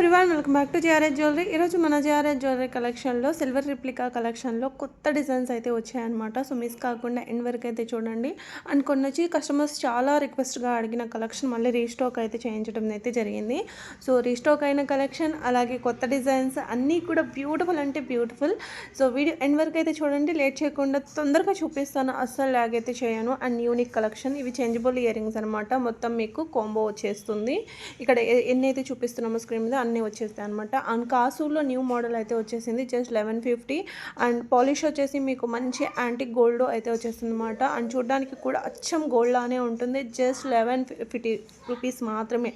Everyone, welcome back to JRS jewellery. ఈరోజు మన JRS jewellery కలెక్షన్లో సిల్వర్ రిప్లికా కలెక్షన్లో కొత్త డిజైన్స్ అయితే వచ్చాయన్నమాట. సో మిస్ కాకుండా ఎండ్ వరకు అయితే చూడండి. అండ్ కొన్ని వచ్చి కస్టమర్స్ చాలా రిక్వెస్ట్గా అడిగిన కలెక్షన్ మళ్ళీ రీస్టాక్ అయితే చేయించడం అయితే జరిగింది. సో రీస్టాక్ అయిన కలెక్షన్ అలాగే కొత్త డిజైన్స్ అన్నీ కూడా బ్యూటిఫుల్ అంటే బ్యూటిఫుల్. సో వీడియో ఎండ్ వరకు అయితే చూడండి. లేట్ చేయకుండా తొందరగా చూపిస్తాను, అస్సలు ల్యాగ్ అయితే చేయను. అండ్ యూనిక్ కలెక్షన్, ఇవి చేంజబుల్ ఇయర్ రింగ్స్ అనమాట. మొత్తం మీకు కాంబో వచ్చేస్తుంది. ఇక్కడ ఎన్ని అయితే చూపిస్తున్నామో స్క్రీన్ మీద అన్నీ వచ్చేస్తాయి అనమాట. అండ్ కాసులో న్యూ మోడల్ అయితే వచ్చేసింది, జస్ట్ 1150. అండ్ పాలిష్ వచ్చేసి మీకు మంచి యాంటిక్ గోల్డ్ అయితే వచ్చేస్తుంది అనమాట. అండ్ చూడడానికి కూడా అచ్చం గోల్డ్ లానే ఉంటుంది, జస్ట్ 1150 రూపీస్ మాత్రమే.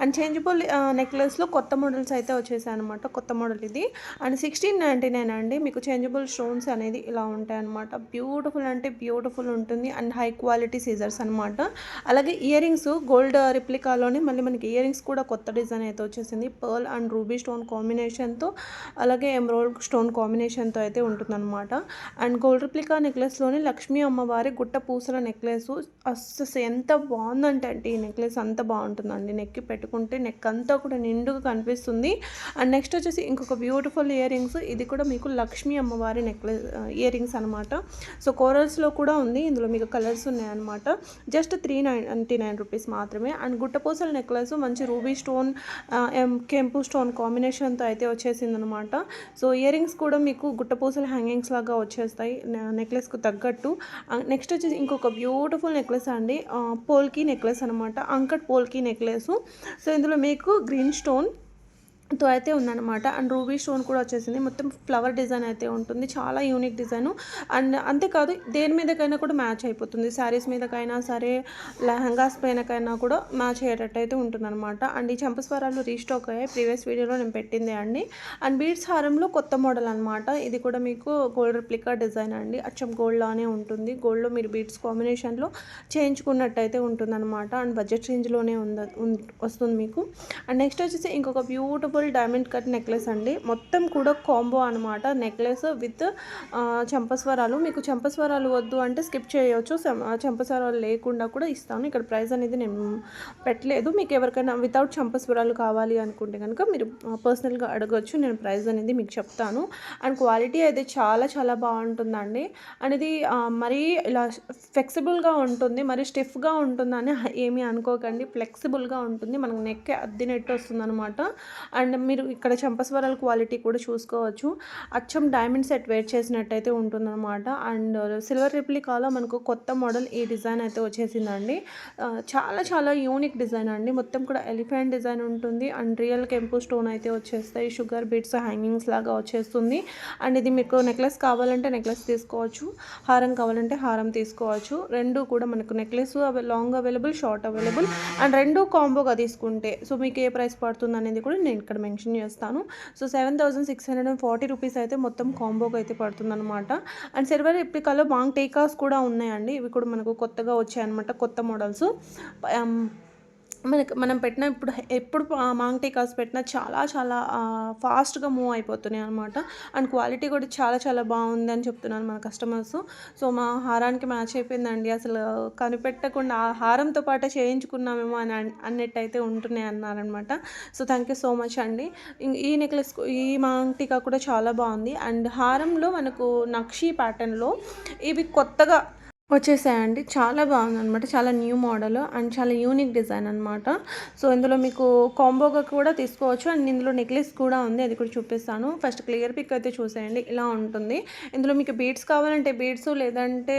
అండ్ చేంజబుల్ నెక్లెస్లో కొత్త మోడల్స్ అయితే వచ్చేసాయి అనమాట. కొత్త మోడల్ ఇది. అండ్ 1699 అండి. మీకు చేంజబుల్ స్టోన్స్ అనేది ఇలా ఉంటాయి అనమాట. బ్యూటిఫుల్ అంటే బ్యూటిఫుల్ ఉంటుంది. అండ్ హై క్వాలిటీ సీజర్స్ అనమాట. అలాగే ఇయర్ రింగ్స్ గోల్డ్ రిప్లికాలోనే మళ్ళీ మనకి ఇయర్ రింగ్స్ కూడా కొత్త డిజైన్ అయితే వచ్చేసింది. పర్ల్ అండ్ రూబీ స్టోన్ కాంబినేషన్తో అలాగే ఎమరాల్డ్ స్టోన్ కాంబినేషన్తో అయితే ఉంటుందన్నమాట. అండ్ గోల్డ్ రిప్లికా నెక్లెస్లోని లక్ష్మీ అమ్మవారి గుట్ట పూసల నెక్లెస్ అస్సలు ఎంత బాగుందంటే ఈ నెక్లెస్ అంత బాగుంటుందండి. నెక్కి పెట్టుకుంటే నెక్ అంతా కూడా నిండుగా కనిపిస్తుంది. అండ్ నెక్స్ట్ వచ్చేసి ఇంకొక బ్యూటిఫుల్ ఇయర్ రింగ్స్. ఇది కూడా మీకు లక్ష్మీ అమ్మవారి నెక్లెస్ ఇయర్ రింగ్స్ అనమాట. సో కోరల్స్లో కూడా ఉంది, ఇందులో మీకు కలర్స్ ఉన్నాయన్నమాట. జస్ట్ 399 రూపీస్ మాత్రమే. అండ్ గుట్టపూసల నెక్లెస్ మంచి రూబీ స్టోన్ కెంపు స్టోన్ కాంబినేషన్తో అయితే వచ్చేసింది అనమాట. సో ఇయర్ రింగ్స్ కూడా మీకు గుట్టపూసల హ్యాంగింగ్స్ లాగా వచ్చేస్తాయి నెక్లెస్కు తగ్గట్టు. నెక్స్ట్ వచ్చేసి ఇంకొక బ్యూటిఫుల్ నెక్లెస్ అండి, పోల్కీ నెక్లెస్ అనమాట. Uncut polki necklace. సో ఇందులో మీకు గ్రీన్ స్టోన్ తో అయితే ఉందన్నమాట. అండ్ రూబీ స్టోన్ కూడా వచ్చేసింది. మొత్తం ఫ్లవర్ డిజైన్ అయితే ఉంటుంది, చాలా యూనిక్ డిజైన్. అండ్ అంతేకాదు దేని మీదకైనా కూడా మ్యాచ్ అయిపోతుంది. శారీస్ మీదకైనా సరే, లెహంగాస్ పైనకైనా కూడా మ్యాచ్ అయ్యేటట్టు అయితే ఉంటుందన్నమాట. అండ్ ఈ చంపస్వరాలు రీస్టాక్ అయ్యాయి, ప్రీవియస్ వీడియోలో నేను పెట్టిందే అండి. అండ్ బీడ్స్ హారంలో కొత్త మోడల్ అనమాట. ఇది కూడా మీకు గోల్డ్ రిప్లికా డిజైన్ అండి. అచ్చం గోల్డ్ లానే ఉంటుంది. గోల్డ్లో మీరు బీడ్స్ కాంబినేషన్లో చేయించుకున్నట్టు అయితే ఉంటుందన్నమాట. అండ్ బడ్జెట్ రేంజ్లోనే వస్తుంది మీకు. అండ్ నెక్స్ట్ వచ్చేసి ఇంకొక బ్యూటిఫుల్ డైమండ్ కట్ నెక్లెస్ అండి. మొత్తం కూడా కాంబో అనమాట. నెక్లెస్ విత్ చంపస్వరాలు. మీకు చంపస్వరాలు వద్దు అంటే స్కిప్ చేయవచ్చు, చంపస్వరాలు లేకుండా కూడా ఇస్తాను. ఇక్కడ ప్రైస్ అనేది నేను పెట్టలేదు. మీకు ఎవరికైనా వితౌట్ చంపస్వరాలు కావాలి అనుకుంటే కనుక మీరు పర్సనల్గా అడగచ్చు, నేను ప్రైస్ అనేది మీకు చెప్తాను. అండ్ క్వాలిటీ అయితే చాలా చాలా బాగుంటుందండి. అండ్ ఇది మరీ ఇలా ఫ్లెక్సిబుల్గా ఉంటుంది, మరీ స్టిఫ్గా ఉంటుందని ఏమీ అనుకోకండి. ఫ్లెక్సిబుల్గా ఉంటుంది, మనకు నెక్ అద్దినట్టు వస్తుంది అనమాట. అండ్ మీరు ఇక్కడ చంపస్వరాల క్వాలిటీ కూడా చూసుకోవచ్చు. అచ్చం డైమండ్ సెట్ వేర్ చేసినట్టయితే ఉంటుందన్నమాట. అండ్ సిల్వర్ రిప్లికాలో మనకు కొత్త మోడల్ ఈ డిజైన్ అయితే వచ్చేసిందండి. చాలా చాలా యూనిక్ డిజైన్ అండి. మొత్తం కూడా ఎలిఫెంట్ డిజైన్ ఉంటుంది. అండ్ రియల్ కెంపు స్టోన్ అయితే వచ్చేస్తాయి. షుగర్ బీడ్స్ హ్యాంగింగ్స్ లాగా వచ్చేస్తుంది. అండ్ ఇది మీకు నెక్లెస్ కావాలంటే నెక్లెస్ తీసుకోవచ్చు, హారం కావాలంటే హారం తీసుకోవచ్చు. రెండు కూడా మనకు necklace long available, short available. And రెండు కాంబోగా తీసుకుంటే సో మీకు ఏ ప్రైస్ పడుతుంది అనేది కూడా నేను ఇక్కడ మెన్షన్ చేస్తాను. సో 7640 రూపీస్ అయితే మొత్తం కాంబోకి అయితే పడుతుంది అనమాట. అండ్ సిల్వర్ రిప్లికాలో మాంగ్ టేకాస్ కూడా ఉన్నాయండి. ఇవి కూడా మనకు కొత్తగా వచ్చాయన్నమాట, కొత్త మోడల్స్. మనం పెట్టిన ఎప్పుడు మాంగ్ టీకాస్ పెట్టినా చాలా చాలా ఫాస్ట్గా మూవ్ అయిపోతున్నాయి అనమాట. అండ్ క్వాలిటీ కూడా చాలా చాలా బాగుంది అని చెప్తున్నాను మన కస్టమర్స్. సో మా హారానికి మ్యాచ్ అయిపోయిందండి. అసలు కనిపెట్టకుండా ఆ హారంతో పాటు చేయించుకున్నామేమో అని అన్నట్టు అయితే ఉంటున్నాయి అన్నారనమాట. So thank you so much అండి. ఈ నెక్లెస్, ఈ మాంగ్ టీకా కూడా చాలా బాగుంది. అండ్ హారంలో మనకు నక్షీ ప్యాటర్న్లో ఇవి కొత్తగా వచ్చేసాయండి. చాలా బాగుందనమాట, చాలా న్యూ మోడల్ అండ్ చాలా యూనిక్ డిజైన్ అనమాట. సో ఇందులో మీకు కాంబోగా కూడా తీసుకోవచ్చు. అండ్ ఇందులో నెక్లెస్ కూడా ఉంది, అది కూడా చూపిస్తాను. ఫస్ట్ క్లియర్ పిక్ అయితే చూసేయండి, ఇలా ఉంటుంది. ఇందులో మీకు బీడ్స్ కావాలంటే బీడ్స్, లేదంటే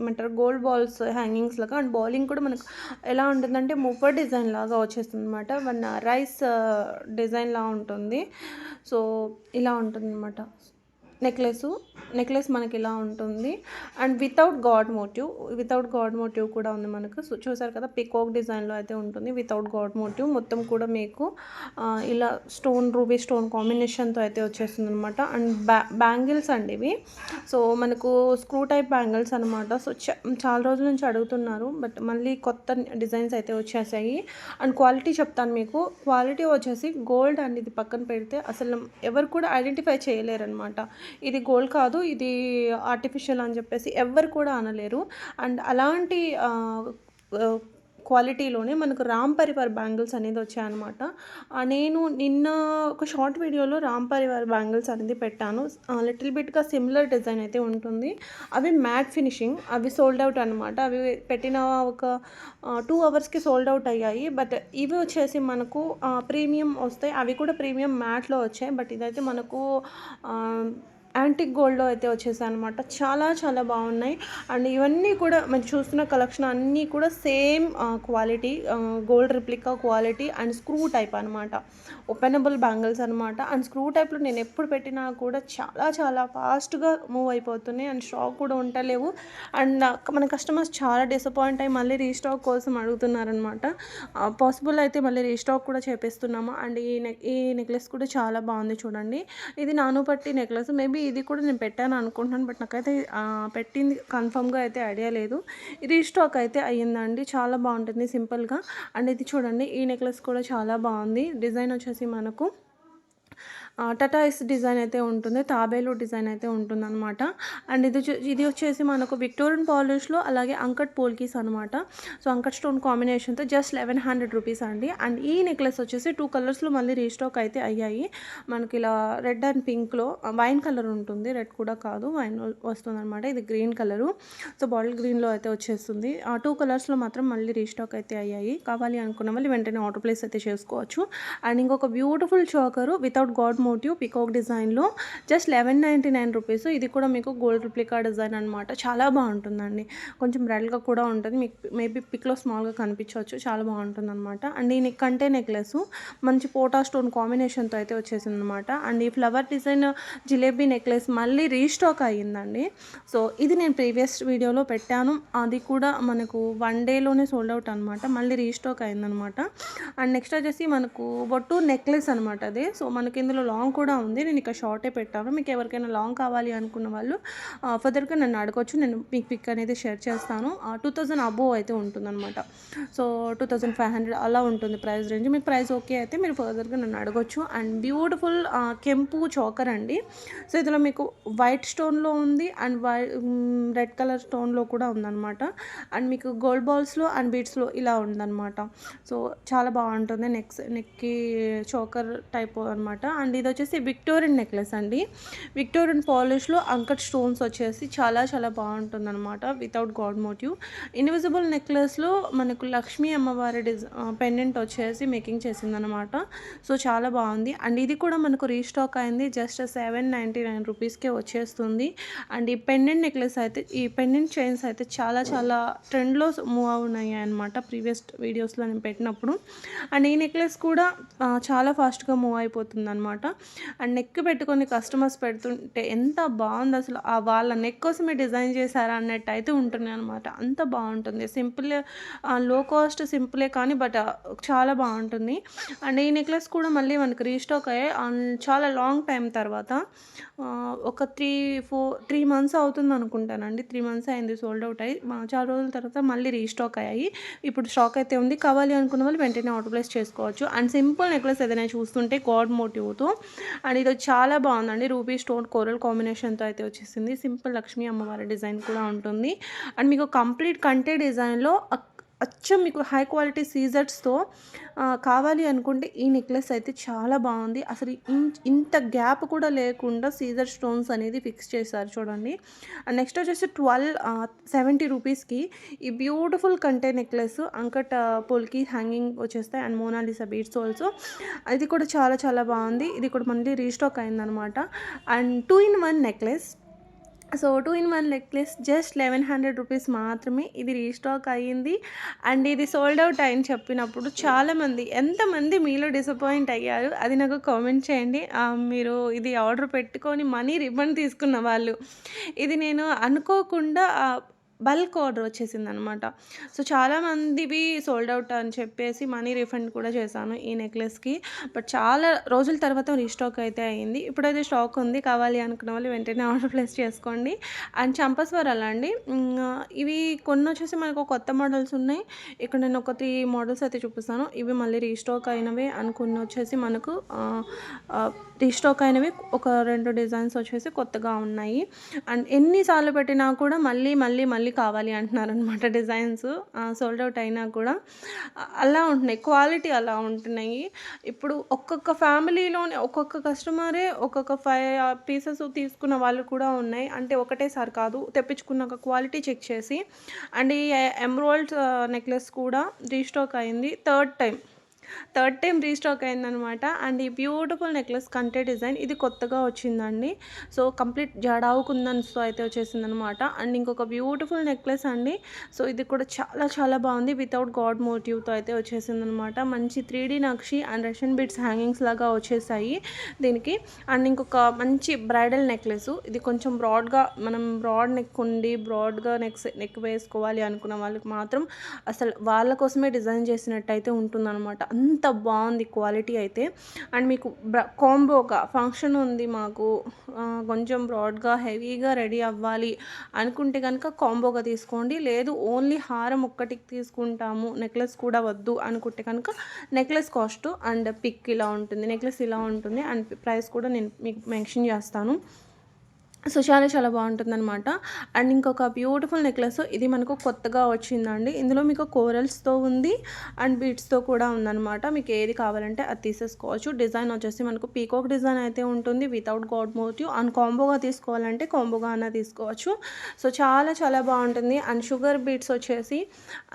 ఏమంటారు గోల్డ్ బాల్స్ హ్యాంగింగ్స్ లాగా. అండ్ బాలింగ్ కూడా మనకు ఎలా ఉంటుందంటే ముఫర్ డిజైన్ లాగా వచ్చేస్తుంది అనమాట. మన రైస్ డిజైన్ లా ఉంటుంది. సో ఇలా ఉంటుంది అనమాట. నెక్లెస్ మనకి ఇలా ఉంటుంది. అండ్ వితౌట్ గాడ్ మోటివ్ కూడా ఉంది మనకు. సో చూసారు కదా, పికాక్ డిజైన్లో అయితే ఉంటుంది వితౌట్ గాడ్ మోటివ్. మొత్తం కూడా మీకు ఇలా రూబీ స్టోన్ కాంబినేషన్తో అయితే వచ్చేస్తుంది అనమాట. అండ్ బ్యాంగిల్స్ అండి ఇవి. సో మనకు స్క్రూ టైప్ బ్యాంగిల్స్ అనమాట. సో చాలా రోజుల నుంచి అడుగుతున్నారు, బట్ మళ్ళీ కొత్త డిజైన్స్ అయితే వచ్చేసాయి. అండ్ క్వాలిటీ చెప్తాను మీకు. క్వాలిటీ వచ్చేసి గోల్డ్ అండ్ ఇది పక్కన పెడితే అసలు ఎవరు కూడా ఐడెంటిఫై చేయలేరు అనమాట. ఇది గోల్డ్ కాదు, ఇది ఆర్టిఫిషియల్ అని చెప్పేసి ఎవ్వరు కూడా అనలేరు. అండ్ అలాంటి క్వాలిటీలోనే మనకు రామ్ పరివార్ బ్యాంగిల్స్ అనేది వచ్చాయన్నమాట. నేను నిన్న ఒక షార్ట్ వీడియోలో రామ్ పరివార్ బ్యాంగిల్స్ అనేది పెట్టాను. లిటిల్ బిట్‌గా సిమిలర్ డిజైన్ అయితే ఉంటుంది. అవి మ్యాట్ ఫినిషింగ్. అవి సోల్డ్ అవుట్ అనమాట. అవి పెట్టిన ఒక 2 అవర్స్‌కి సోల్డ్ అవుట్ అయ్యాయి. బట్ ఇవి వచ్చేసి మనకు ప్రీమియం వస్తాయి. అవి కూడా ప్రీమియం మ్యాట్‌లో వచ్చాయి. బట్ ఇదైతే మనకు యాంటిక్ గోల్డ్‌లో అయితే వచ్చేసాయన్నమాట. చాలా చాలా బాగున్నాయి. అండ్ ఇవన్నీ కూడా మీరు చూస్తున్న కలెక్షన్ అన్నీ కూడా same quality, gold replica quality and screw type అనమాట. ఓపెనబుల్ బ్యాంగిల్స్ అనమాట. అండ్ స్క్రూ టైప్‌లో నేను ఎప్పుడు పెట్టినా కూడా చాలా చాలా ఫాస్ట్‌గా మూవ్ అయిపోతున్నాయి. అండ్ స్టాక్ కూడా ఉంటలేవు. అండ్ మన కస్టమర్స్ చాలా డిసప్పాయింట్ అయ్యి మళ్ళీ రీస్టాక్ కోసం అడుగుతున్నారనమాట. పాసిబుల్ అయితే మళ్ళీ రీస్టాక్ కూడా చేపిస్తున్నాము. అండ్ ఈ నెక్లెస్ కూడా చాలా బాగుంది చూడండి. ఇది నానుపట్టి నెక్లెస్. మేబీ ఇది కూడా నేను పెట్టాను అనుకుంటున్నాను. బట్ నాకైతే పెట్టింది కన్ఫర్మ్గా అయితే ఐడియా లేదు. రీస్టాక్ అయితే అయ్యిందండి. చాలా బాగుంటుంది సింపుల్గా. అండ్ ఇది చూడండి, ఈ నెక్లెస్ కూడా చాలా బాగుంది. డిజైన్ వచ్చేసి మనకు టటాయిస్ డిజైన్ అయితే ఉంటుంది. తాబేలు డిజైన్ అయితే ఉంటుందన్నమాట. అండ్ ఇది వచ్చేసి మనకు విక్టోరియన్ పాలిష్లో అలాగే అంకట్ పోల్కీస్ అనమాట. సో అంకట్ స్టోన్ కాంబినేషన్తో జస్ట్ 1100 రూపీస్ అండి. అండ్ ఈ నెక్లెస్ వచ్చేసి 2 కలర్స్లో మళ్ళీ రీస్టాక్ అయితే అయ్యాయి. మనకి ఇలా రెడ్ అండ్ పింక్లో వైన్ కలర్ ఉంటుంది. రెడ్ కూడా కాదు, వైన్ వస్తుంది అనమాట. ఇది గ్రీన్ కలరు. సో బాటిల్ గ్రీన్లో అయితే వచ్చేస్తుంది. ఆ 2 కలర్స్లో మాత్రం మళ్ళీ రీస్టాక్ అయితే అయ్యాయి. కావాలి అనుకున్న వాళ్ళు వెంటనే ఆర్డర్ ప్లేస్ అయితే చేసుకోవచ్చు. అండ్ ఇంకొక beautiful choker without god motive peacock డిజైన్లో జస్ట్ 1199 రూపీస్. ఇది కూడా మీకు గోల్డ్ రిప్లికా డిజైన్ అనమాట. చాలా బాగుంటుందండి. కొంచెం రెడ్గా కూడా ఉంటుంది. మీకు మేబీ పిక్లో స్మాల్గా కనిపించవచ్చు. చాలా బాగుంటుంది అనమాట. అండ్ ఈ కంటే నెక్లెస్ మంచి పోటా స్టోన్ కాంబినేషన్తో అయితే వచ్చేసింది అనమాట. అండ్ ఈ ఫ్లవర్ డిజైన్ జిలేబీ నెక్లెస్ మళ్ళీ రీస్టాక్ అయ్యిందండి. సో ఇది నేను ప్రీవియస్ వీడియోలో పెట్టాను. అది కూడా మనకు 1 డేలోనే సోల్డ్ అవుట్ అనమాట. మళ్ళీ రీస్టాక్ అయిందనమాట. అండ్ నెక్స్ట్ వచ్చేసి మనకు బొట్టు నెక్లెస్ అనమాట అది. సో మనకి ఇందులో లాంగ్ కూడా ఉంది. నేను ఇక్కడ షార్టే పెట్టాను. మీకు ఎవరికైనా లాంగ్ కావాలి అనుకున్న వాళ్ళు ఫర్దర్గా నన్ను అడగొచ్చు. నేను మీకు పిక్ అనేది షేర్ చేస్తాను. 2000 అబోవ్ అయితే ఉంటుందన్నమాట. సో 2500 అలా ఉంటుంది ప్రైస్ రేంజ్. మీకు ప్రైస్ ఓకే అయితే మీరు ఫర్దర్గా నన్ను అడగొచ్చు. అండ్ బ్యూటిఫుల్ కెంపు చోకర్ అండి. సో ఇందులో మీకు వైట్ స్టోన్లో ఉంది అండ్ రెడ్ కలర్ స్టోన్లో కూడా ఉందన్నమాట. అండ్ మీకు గోల్డ్ బాల్స్లో అండ్ బీడ్స్లో ఇలా ఉందన్నమాట. సో చాలా బాగుంటుంది. నెక్కి చోకర్ టైప్ అనమాట. అండ్ ఇది వచ్చేసి విక్టోరియన్ నెక్లెస్ అండి. విక్టోరియన్ పాలిష్లో అంకట్ స్టోన్స్ వచ్చేసి చాలా చాలా బాగుంటుంది అనమాట. Without god motive. ఇన్విజిబుల్ నెక్లెస్లో మనకు లక్ష్మీ అమ్మవారి పెండెంట్ వచ్చేసి మేకింగ్ చేసిందనమాట. సో చాలా బాగుంది. అండ్ ఇది కూడా మనకు రీస్టాక్ అయింది. జస్ట్ 799 రూపీస్కే వచ్చేస్తుంది. అండ్ ఈ పెండెంట్ నెక్లెస్ అయితే, ఈ పెండెంట్ చైన్స్ అయితే చాలా చాలా ట్రెండ్లో మూవ్ అవునాయి అనమాట ప్రీవియస్ వీడియోస్లో నేను పెట్టినప్పుడు. అండ్ ఈ నెక్లెస్ కూడా చాలా ఫాస్ట్గా మూవ్ అయిపోతుంది అనమాట. అండ్ నెక్ పెట్టుకొని కస్టమర్స్ పెడుతుంటే ఎంత బాగుంది అసలు. వాళ్ళ నెక్ కోసమే డిజైన్ చేశారా అన్నట్టు అయితే ఉంటుంది అనమాట. అంత బాగుంటుంది. సింపుల్, లో కాస్ట్ సింపులే కానీ బట్ చాలా బాగుంటుంది. అండ్ ఈ నెక్లెస్ కూడా మళ్ళీ మనకి రీస్టాక్ అయ్యాయి చాలా లాంగ్ టైం తర్వాత. ఒక 3 మంత్స్ అవుతుంది అనుకుంటానండి. 3 మంత్స్ అయింది సోల్డ్ అవుట్ అయ్యి. చాలా రోజుల తర్వాత మళ్ళీ రీస్టాక్ అయ్యాయి. ఇప్పుడు స్టాక్ అయితే ఉంది. కావాలి అనుకున్న వాళ్ళు వెంటనే ఆర్డర్ ప్లేస్ చేసుకోవచ్చు. అండ్ సింపుల్ నెక్లెస్ ఏదైనా చూస్తుంటే గాడ్ మోటివ్తో. అండ్ ఇది చాలా బాగుందండి. రూబీ స్టోన్ కోరల్ కాంబినేషన్తో అయితే వచ్చేసింది. సింపుల్ లక్ష్మీ అమ్మవారి డిజైన్ కూడా ఉంటుంది. అండ్ మీకు కంప్లీట్ కంటే డిజైన్లో అచ్చం మీకు హై క్వాలిటీ సీజర్స్తో కావాలి అనుకుంటే ఈ నెక్లెస్ అయితే చాలా బాగుంది. అసలు ఇంత గ్యాప్ కూడా లేకుండా సీజర్ స్టోన్స్ అనేది ఫిక్స్ చేశారు చూడండి. అండ్ నెక్స్ట్ వచ్చేసి 1270 రూపీస్కి ఈ బ్యూటిఫుల్ కంటే నెక్లెస్ అంకట్ పోల్కి హ్యాంగింగ్ వచ్చేస్తాయి. And Mona Lisa beads also. ఇది కూడా చాలా చాలా బాగుంది. ఇది కూడా మళ్ళీ రీస్టాక్ అయిందనమాట. And 2-in-1 necklace. So 2-in-1 necklace just 1100 rupees మాత్రమే. ఇది రీస్టాక్ అయ్యింది. అండ్ ఇది సోల్డ్ అవుట్ అయ్యింది చెప్పినప్పుడు చాలామంది, ఎంతమంది మీలో డిసప్పాయింట్ అయ్యారు అది నాకు కామెంట్ చేయండి. మీరు ఇది ఆర్డర్ పెట్టుకొని మనీ రిఫండ్ తీసుకున్న వాళ్ళు. ఇది నేను అనుకోకుండా బల్క్ ఆర్డర్ వచ్చేసిందనమాట. సో చాలామందివి సోల్డ్ అవుట్ అని చెప్పేసి మనీ రిఫండ్ కూడా చేశాను ఈ నెక్లెస్కి. బట్ చాలా రోజుల తర్వాత రీస్టాక్ అయితే అయ్యింది. ఇప్పుడైతే స్టాక్ ఉంది. కావాలి అనుకున్న వాళ్ళు వెంటనే ఆర్డర్ ప్లేస్ చేసుకోండి. అండ్ చంపస్వరాలు అండి. ఇవి కొన్ని వచ్చేసి మనకు కొత్త మోడల్స్ ఉన్నాయి. ఇక్కడ నేను ఒక 3 మోడల్స్ అయితే చూపిస్తాను. ఇవి మళ్ళీ రీస్టాక్ అయినవి. అనుకున్న వచ్చేసి మనకు రీస్టాక్ అయినవి ఒక 2 డిజైన్స్ వచ్చేసి కొత్తగా ఉన్నాయి. అండ్ ఎన్నిసార్లు పెట్టినా కూడా మళ్ళీ మళ్ళీ మళ్ళీ మళ్ళీ కావాలి అంటున్నారనమాట డిజైన్స్. సోల్డ్ అవుట్ అయినా కూడా అలా ఉంటున్నాయి. క్వాలిటీ అలా ఉంటున్నాయి. ఇప్పుడు ఒక్కొక్క ఫ్యామిలీలోనే ఒక్కొక్క కస్టమరే ఒక్కొక్క 5 పీసెస్ తీసుకున్న వాళ్ళు కూడా ఉన్నాయి. అంటే ఒకటేసారి కాదు, తెప్పించుకున్నాక క్వాలిటీ చెక్ చేసి. అండ్ ఈ ఎమరాల్డ్స్ నెక్లెస్ కూడా రీస్టాక్ అయింది. థర్డ్ టైం రీస్టాక్ అయిందనమాట. అండ్ ఈ బ్యూటిఫుల్ నెక్లెస్ కంటే డిజైన్ ఇది కొత్తగా వచ్చిందండి. సో కంప్లీట్ జడావు కుందన్స్తో అయితే వచ్చేసిందనమాట. అండ్ ఇంకొక బ్యూటిఫుల్ నెక్లెస్ అండి. సో ఇది కూడా చాలా చాలా బాగుంది. వితౌట్ గాడ్ మోటివ్తో అయితే వచ్చేసిందనమాట. మంచి 3D nakshi and Russian beads hangings లాగా వచ్చేసాయి దీనికి. అండ్ ఇంకొక మంచి బ్రైడల్ నెక్లెస్. ఇది కొంచెం బ్రాడ్గా, మనం బ్రాడ్ నెక్ ఉండి బ్రాడ్గా నెక్ వేసుకోవాలి అనుకున్న వాళ్ళకి మాత్రం అసలు వాళ్ళ కోసమే డిజైన్ చేసినట్టు అయితే ఉంటుందన్నమాట. అంత బాగుంది క్వాలిటీ అయితే. అండ్ మీకు కాంబోగా ఫంక్షన్ ఉంది మాకు, కొంచెం బ్రాడ్గా హెవీగా రెడీ అవ్వాలి అనుకుంటే కనుక కాంబోగా తీసుకోండి. లేదు ఓన్లీ హారం ఒక్కటికి తీసుకుంటాము, నెక్లెస్ కూడా వద్దు అనుకుంటే కనుక నెక్లెస్ కాస్ట్ అండ్ పిక్ ఇలా ఉంటుంది, నెక్లెస్ ఇలా ఉంటుంది. అండ్ ప్రైస్ కూడా నేను మీకు మెన్షన్ చేస్తాను. సో చాలా చాలా బాగుంటుందన్నమాట. అండ్ ఇంకొక బ్యూటిఫుల్ నెక్లెస్ ఇది మనకు కొత్తగా వచ్చిందండి. ఇందులో మీకు కోరల్స్తో ఉంది అండ్ బీడ్స్తో కూడా ఉందన్నమాట. మీకు ఏది కావాలంటే అది తీసేసుకోవచ్చు. డిజైన్ వచ్చేసి మనకు పీకాక్ డిజైన్ అయితే ఉంటుంది వితౌట్ గాడ్ మోటివ్. అండ్ కాంబోగా తీసుకోవాలంటే కాంబోగా అన్న తీసుకోవచ్చు. సో చాలా చాలా బాగుంటుంది. అండ్ షుగర్ బీడ్స్ వచ్చేసి,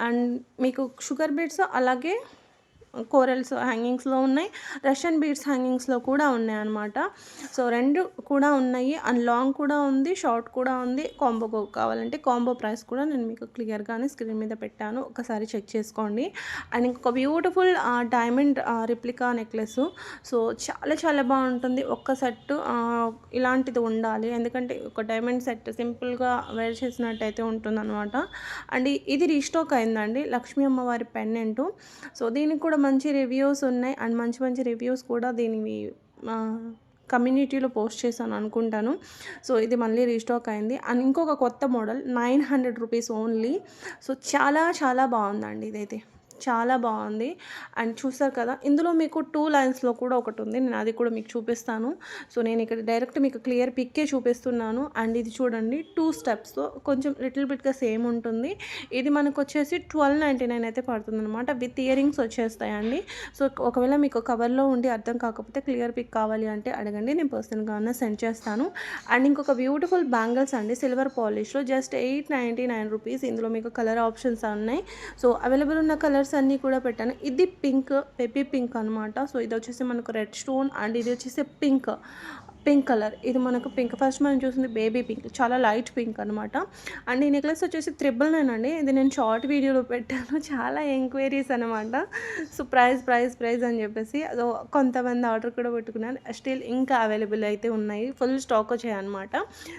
అండ్ మీకు షుగర్ బీడ్స్ అలాగే కోరల్స్ హ్యాంగింగ్స్లో ఉన్నాయి, రష్యన్ బీడ్స్ హ్యాంగింగ్స్లో కూడా ఉన్నాయి అన్నమాట. సో రెండు కూడా ఉన్నాయి. అండ్ లాంగ్ కూడా ఉంది, షార్ట్ కూడా ఉంది. కాంబో కావాలంటే కాంబో ప్రైస్ కూడా నేను మీకు క్లియర్గానే స్క్రీన్ మీద పెట్టాను, ఒకసారి చెక్ చేసుకోండి. అండ్ ఇంకొక beautiful diamond replica necklace. So చాలా చాలా బాగుంటుంది. ఒక్క సెట్ ఇలాంటిది ఉండాలి, ఎందుకంటే ఒక డైమండ్ సెట్ సింపుల్గా వేర్ చేసినట్టయితే ఉంటుందన్నమాట. అండ్ ఇది రీస్టాక్ అయిందండి, లక్ష్మీ అమ్మవారి పెండెంట్. సో దీనికి కూడా మంచి రివ్యూస్ ఉన్నాయి. అండ్ మంచి మంచి రివ్యూస్ కూడా దీనివి కమ్యూనిటీలో పోస్ట్ చేశాను అనుకుంటాను. సో ఇది మళ్ళీ రీస్టాక్ అయింది. అండ్ ఇంకొక కొత్త మోడల్ 900 రూపీస్ ఓన్లీ. సో చాలా చాలా బాగుందండి, ఇదైతే చాలా బాగుంది. అండ్ చూసారు కదా, ఇందులో మీకు 2 లైన్స్లో కూడా ఒకటి ఉంది, నేను అది కూడా మీకు చూపిస్తాను. సో నేను ఇక్కడ డైరెక్ట్ మీకు క్లియర్ పిక్కే చూపిస్తున్నాను. అండ్ ఇది చూడండి 2 స్టెప్స్తో కొంచెం లిటిల్ బిట్గా సేమ్ ఉంటుంది. ఇది మనకు వచ్చేసి 1299 అయితే పడుతుంది అనమాట. విత్ ఇయర్ రింగ్స్ వచ్చేస్తాయండి. సో ఒకవేళ మీకు కవర్లో ఉండి అర్థం కాకపోతే క్లియర్ పిక్ కావాలి అంటే అడగండి, నేను పర్సనల్గా సెండ్ చేస్తాను. అండ్ ఇంకొక బ్యూటిఫుల్ బ్యాంగిల్స్ అండి, సిల్వర్ పాలిష్లో జస్ట్ 899 రూపీస్. ఇందులో మీకు కలర్ ఆప్షన్స్ ఉన్నాయి. సో అవైలబుల్ ఉన్న కలర్స్ అన్నీ కూడా పెట్టాను. ఇది పింక్, బేబీ పింక్ అనమాట. సో ఇది వచ్చేసి మనకు రెడ్ స్టోన్ అండ్ ఇది వచ్చేసి పింక్ కలర్. ఇది మనకు పింక్, ఫస్ట్ మనం చూసింది బేబీ పింక్, చాలా లైట్ పింక్ అనమాట. అండ్ ఈ నెక్లెస్ వచ్చేసి 999 అండి. ఇది నేను షార్ట్ వీడియోలో పెట్టాను, చాలా ఎంక్వైరీస్ అనమాట. సో ప్రైస్ అని చెప్పేసి అదో కొంతమంది ఆర్డర్ కూడా పెట్టుకున్నాను. స్టిల్ ఇంకా అవైలబుల్ అయితే ఉన్నాయి, ఫుల్ స్టాక్ వచ్చాయన్నమాట.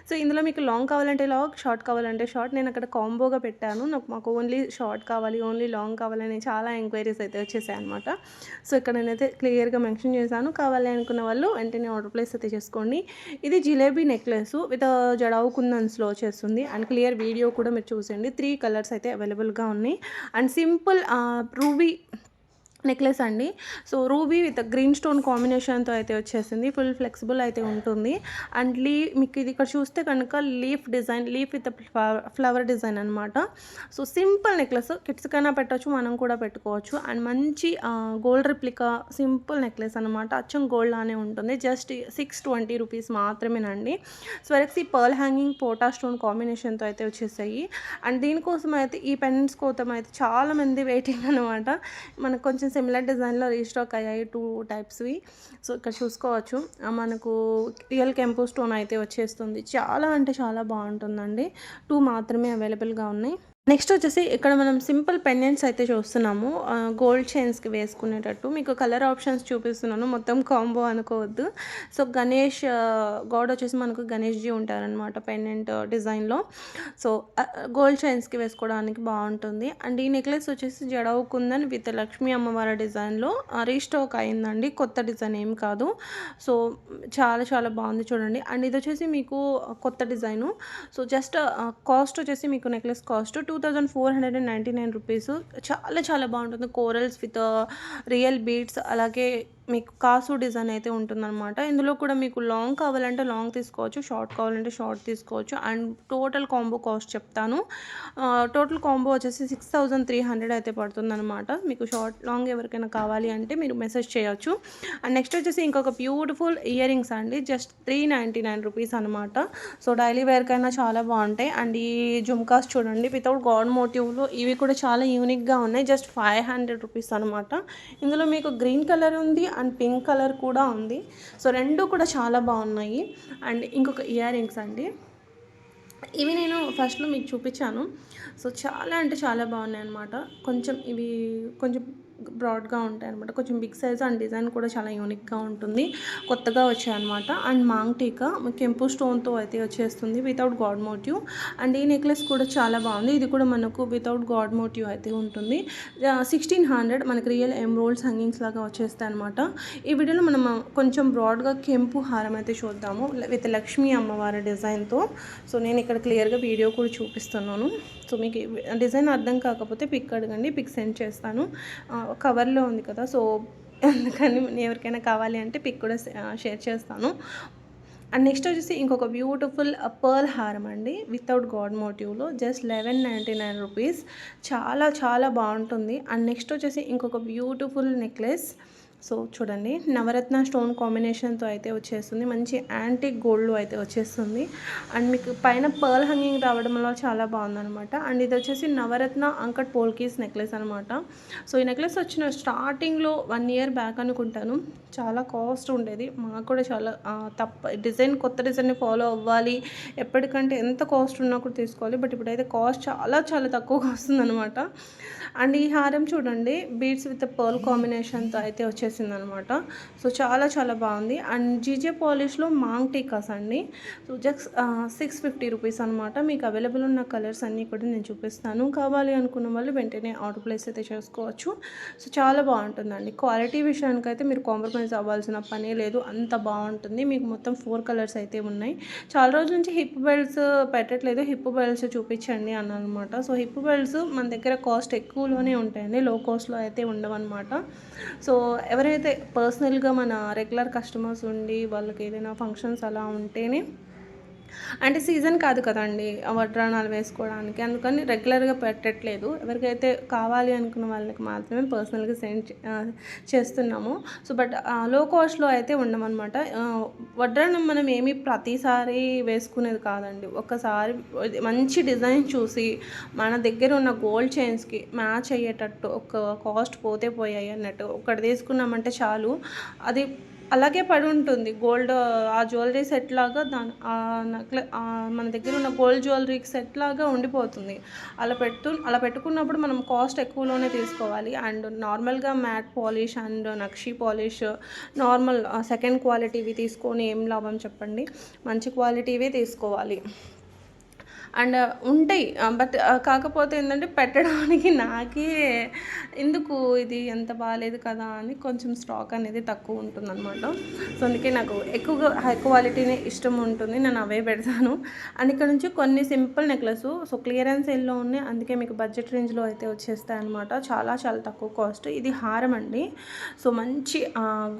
సో ఇందులో మీకు లాంగ్ కావాలంటే లాంగ్, షార్ట్ కావాలంటే షార్ట్. నేను అక్కడ కాంబోగా పెట్టాను, మాకు ఓన్లీ షార్ట్ కావాలి, ఓన్లీ లాంగ్ కావాలని చాలా ఎంక్వైరీస్ అయితే వచ్చేసాయి అనమాట. సో ఇక్కడ నేనైతే క్లియర్గా మెన్షన్ చేశాను. కావాలి అనుకున్న వాళ్ళు వెంటనే ఆర్డర్ ప్లేస్ అయితే చేసుకోండి. ఇది జిలేబీ నెక్లెస్ విత్ జడావు కుందన్స్లో వచ్చేస్తుంది. అండ్ క్లియర్ వీడియో కూడా మీరు చూసేయండి. 3 కలర్స్ అయితే అవైలబుల్గా ఉన్నాయి. అండ్ సింపుల్ రూబీ నెక్లెస్ అండి. So ruby with green stone కాంబినేషన్తో అయితే వచ్చేసింది. ఫుల్ ఫ్లెక్సిబుల్ అయితే ఉంటుంది. అండ్ మీకు ఇది ఇక్కడ చూస్తే కనుక leaf design, leaf with flower design అనమాట. సో సింపుల్ నెక్లెస్, కిడ్స్కైనా పెట్టవచ్చు, మనం కూడా పెట్టుకోవచ్చు. అండ్ మంచి గోల్డ్ రిప్లికా సింపుల్ నెక్లెస్ అనమాట. అచ్చం గోల్డ్ లానే ఉంటుంది. జస్ట్ 620 రూపీస్ మాత్రమేనండి. స్వెరక్సీ పర్ల్ హ్యాంగింగ్ పోటా స్టోన్ కాంబినేషన్తో అయితే వచ్చేసాయి. అండ్ దీనికోసం అయితే ఈ పెండెంట్స్ కోసం అయితే చాలామంది వెయిటింగ్ అనమాట. మనకు కొంచెం సిమిలర్ డిజైన్లో రీస్టాక్ అయ్యాయి 2 టైప్స్వి. సో ఇక్కడ చూసుకోవచ్చు, మనకు రియల్ కెంపు స్టోన్ అయితే వచ్చేస్తుంది. చాలా అంటే చాలా బాగుంటుందండి. 2 మాత్రమే అవైలబుల్గా ఉన్నాయి. నెక్స్ట్ వచ్చేసి ఇక్కడ మనం సింపుల్ పెండెంట్స్ అయితే చూస్తున్నాము, గోల్డ్ చైన్స్కి వేసుకునేటట్టు. మీకు కలర్ ఆప్షన్స్ చూపిస్తున్నాను, మొత్తం కాంబో అనుకోవద్దు. సో గణేష్ గాడ్ వచ్చేసి మనకు గణేష్ జీ ఉంటారనమాట పెండెంట్ డిజైన్లో. సో గోల్డ్ చైన్స్కి వేసుకోవడానికి బాగుంటుంది. అండ్ ఈ నెక్లెస్ వచ్చేసి జడావు కుందన్ విత్ లక్ష్మీ అమ్మవారి డిజైన్లో రీస్టాక్ అయిందండి, కొత్త డిజైన్ ఏం కాదు. సో చాలా చాలా బాగుంది చూడండి. అండ్ ఇది వచ్చేసి మీకు కొత్త డిజైను. సో జస్ట్ కాస్ట్ వచ్చేసి మీకు నెక్లెస్ కాస్ట్ 2499 రూపీస్. చాలా చాలా బాగుంటుంది. కోరల్స్ విత్ రియల్ బీడ్స్, అలాగే మీకు కాసు డిజైన్ అయితే ఉంటుందన్నమాట. ఇందులో కూడా మీకు లాంగ్ కావాలంటే లాంగ్ తీసుకోవచ్చు, షార్ట్ కావాలంటే షార్ట్ తీసుకోవచ్చు. అండ్ టోటల్ కాంబో కాస్ట్ చెప్తాను. టోటల్ కాంబో వచ్చేసి 6300 అయితే పడుతుందన్నమాట. మీకు షార్ట్ లాంగ్ ఎవరికైనా కావాలి అంటే మీరు మెసేజ్ చేయొచ్చు. అండ్ నెక్స్ట్ వచ్చేసి ఇంకొక బ్యూటిఫుల్ ఇయర్ రింగ్స్ అండి. జస్ట్ 399 రూపీస్ అనమాట. సో డైలీ వేర్కైనా చాలా బాగుంటాయి. అండ్ ఈ జుమ్కాస్ చూడండి వితౌట్ గాడ్ మోటివ్లో, ఇవి కూడా చాలా యూనిక్గా ఉన్నాయి. జస్ట్ 500 రూపీస్ అనమాట. ఇందులో మీకు గ్రీన్ కలర్ ఉంది అండ్ పింక్ కలర్ కూడా ఉంది. సో రెండు కూడా చాలా బాగున్నాయి. అండ్ ఇంకొక ఇయర్ రింగ్స్ అండి. ఇవి నేను ఫస్ట్లో మీకు చూపించాను. సో చాలా అంటే చాలా బాగున్నాయి అనమాట. కొంచెం ఇవి కొంచెం బ్రాడ్గా ఉంటాయి అనమాట. కొంచెం బిగ్ సైజ్ అండ్ డిజైన్ కూడా చాలా యూనిక్గా ఉంటుంది. కొత్తగా వచ్చాయన్నమాట. అండ్ మాంగ్ టీకా కెంపు స్టోన్తో అయితే వచ్చేస్తుంది వితౌట్ గాడ్ మోటివ్. అండ్ ఈ నెక్లెస్ కూడా చాలా బాగుంది. ఇది కూడా మనకు వితౌట్ గాడ్ మోటివ్ అయితే ఉంటుంది. 1600 మనకి రియల్ ఎమ్రోల్డ్స్ హంగింగ్స్ లాగా వచ్చేస్తాయి అనమాట. ఈ వీడియోలో మనం కొంచెం బ్రాడ్గా కెంపు హారం అయితే చూద్దాము విత్ లక్ష్మీ అమ్మవారి డిజైన్తో. సో నేను ఇక్కడ క్లియర్గా వీడియో కూడా చూపిస్తున్నాను. సో మీకు డిజైన్ అర్థం కాకపోతే పిక్ అడగండి, పిక్ సెండ్ చేస్తాను. కవర్లో ఉంది కదా, సో అందుకని ఎవరికైనా కావాలి అంటే పిక్ కూడా షేర్ చేస్తాను. అండ్ నెక్స్ట్ వచ్చేసి ఇంకొక బ్యూటిఫుల్ పర్ల్ హారం అండి వితౌట్ గాడ్ మోటివ్లో. Just 1199 rupees. చాలా చాలా బాగుంటుంది. అండ్ నెక్స్ట్ వచ్చేసి ఇంకొక బ్యూటిఫుల్ నెక్లెస్. సో చూడండి, నవరత్న స్టోన్ కాంబినేషన్తో అయితే వచ్చేస్తుంది. మంచి యాంటిక్ గోల్డ్లో అయితే వచ్చేస్తుంది. అండ్ మీకు పైన పర్ల్ హంగింగ్ రావడం వల్ల చాలా బాగుందనమాట. అండ్ ఇది వచ్చేసి నవరత్న అంకట్ పోల్కీస్ నెక్లెస్ అనమాట. సో ఈ నెక్లెస్ వచ్చిన స్టార్టింగ్లో 1 ఇయర్ బ్యాక్ అనుకుంటాను. చాలా కాస్ట్ ఉండేది. మాకు కూడా చాలా కొత్త డిజైన్ని ఫాలో అవ్వాలి, ఎప్పటికంటే ఎంత కాస్ట్ ఉన్నా కూడా తీసుకోవాలి. బట్ ఇప్పుడైతే కాస్ట్ చాలా చాలా తక్కువగా వస్తుందన్నమాట. అండ్ ఈ హారం చూడండి, బీడ్స్ విత్ పర్ల్ కాంబినేషన్తో అయితే వచ్చేసింది అనమాట. సో చాలా చాలా బాగుంది. అండ్ జీజే పాలిష్లో మాంగ్ టీకాస్ అండి. సో జస్ట్ 650 రూపీస్ అనమాట. మీకు అవైలబుల్ ఉన్న కలర్స్ అన్నీ కూడా నేను చూపిస్తాను. కావాలి అనుకున్న వాళ్ళు వెంటనే ఆర్డర్ ప్లేస్ అయితే చేసుకోవచ్చు. సో చాలా బాగుంటుందండి. క్వాలిటీ విషయానికైతే మీరు కాంప్రమైజ్ అవ్వాల్సిన పనే లేదు, అంత బాగుంటుంది. మీకు మొత్తం 4 కలర్స్ అయితే ఉన్నాయి. చాలా రోజుల నుంచి హిప్ బెల్ట్స్ పెట్టట్లేదు, హిప్ బెల్ట్స్ చూపించండి అన్నమాట. సో హిప్ బెల్ట్స్ మన దగ్గర కాస్ట్ ఎక్కువలోనే ఉంటాయండి, లో కాస్ట్లో అయితే ఉండవన్నమాట. సో ఎవరైతే పర్సనల్గా మన రెగ్యులర్ కస్టమర్స్ ఉండి వాళ్ళకి ఏదైనా ఫంక్షన్స్ అలా ఉంటేనే, అంటే సీజన్ కాదు కదండి వడ్రాణాలు వేసుకోవడానికి, అందుకని రెగ్యులర్గా పెట్టట్లేదు. ఎవరికైతే కావాలి అనుకున్న వాళ్ళకి మాత్రమే పర్సనల్గా సెండ్ చేస్తున్నాము. సో బట్ లో కాస్ట్లో అయితే ఉండమన్నమాట. వడ్రాణం మనం ఏమి ప్రతిసారి వేసుకునేది కాదండి. ఒకసారి మంచి డిజైన్ చూసి మన దగ్గర ఉన్న గోల్డ్ చైన్స్కి మ్యాచ్ అయ్యేటట్టు, ఒక కాస్ట్ పోతే పోయాయి అన్నట్టు ఒకటి తీసుకున్నామంటే చాలు, అది అలాగే పడి ఉంటుంది. గోల్డ్ ఆ జ్యువెలరీ సెట్ లాగా మన దగ్గర ఉన్న గోల్డ్ జ్యువెలరీ సెట్ లాగా ఉండిపోతుంది. అలా పెట్టుకున్నప్పుడు మనం కాస్ట్ ఎక్కువలోనే తీసుకోవాలి. అండ్ నార్మల్గా మ్యాట్ పాలిష్ అండ్ నక్షీ పాలిష్ నార్మల్ సెకండ్ క్వాలిటీవి తీసుకొని ఏం లాభం చెప్పండి. మంచి క్వాలిటీవే తీసుకోవాలి. అండ్ ఉంటాయి, బట్ కాకపోతే ఏంటంటే పెట్టడానికి నాకే ఎందుకు ఇది ఎంత బాగాలేదు కదా అని కొంచెం స్టాక్ అనేది తక్కువ ఉంటుందన్నమాట. సో అందుకే నాకు ఎక్కువగా హై క్వాలిటీనే ఇష్టం ఉంటుంది, నేను అవే పెడతాను. అండ్ ఇక్కడ నుంచి కొన్ని సింపుల్ నెక్లెస్ సో క్లియరెన్స్ సేల్లో ఉన్నాయి, అందుకే మీకు బడ్జెట్ రేంజ్లో అయితే వచ్చేస్తాయి అనమాట. చాలా చాలా తక్కువ కాస్ట్. ఇది హారం అండి. సో మంచి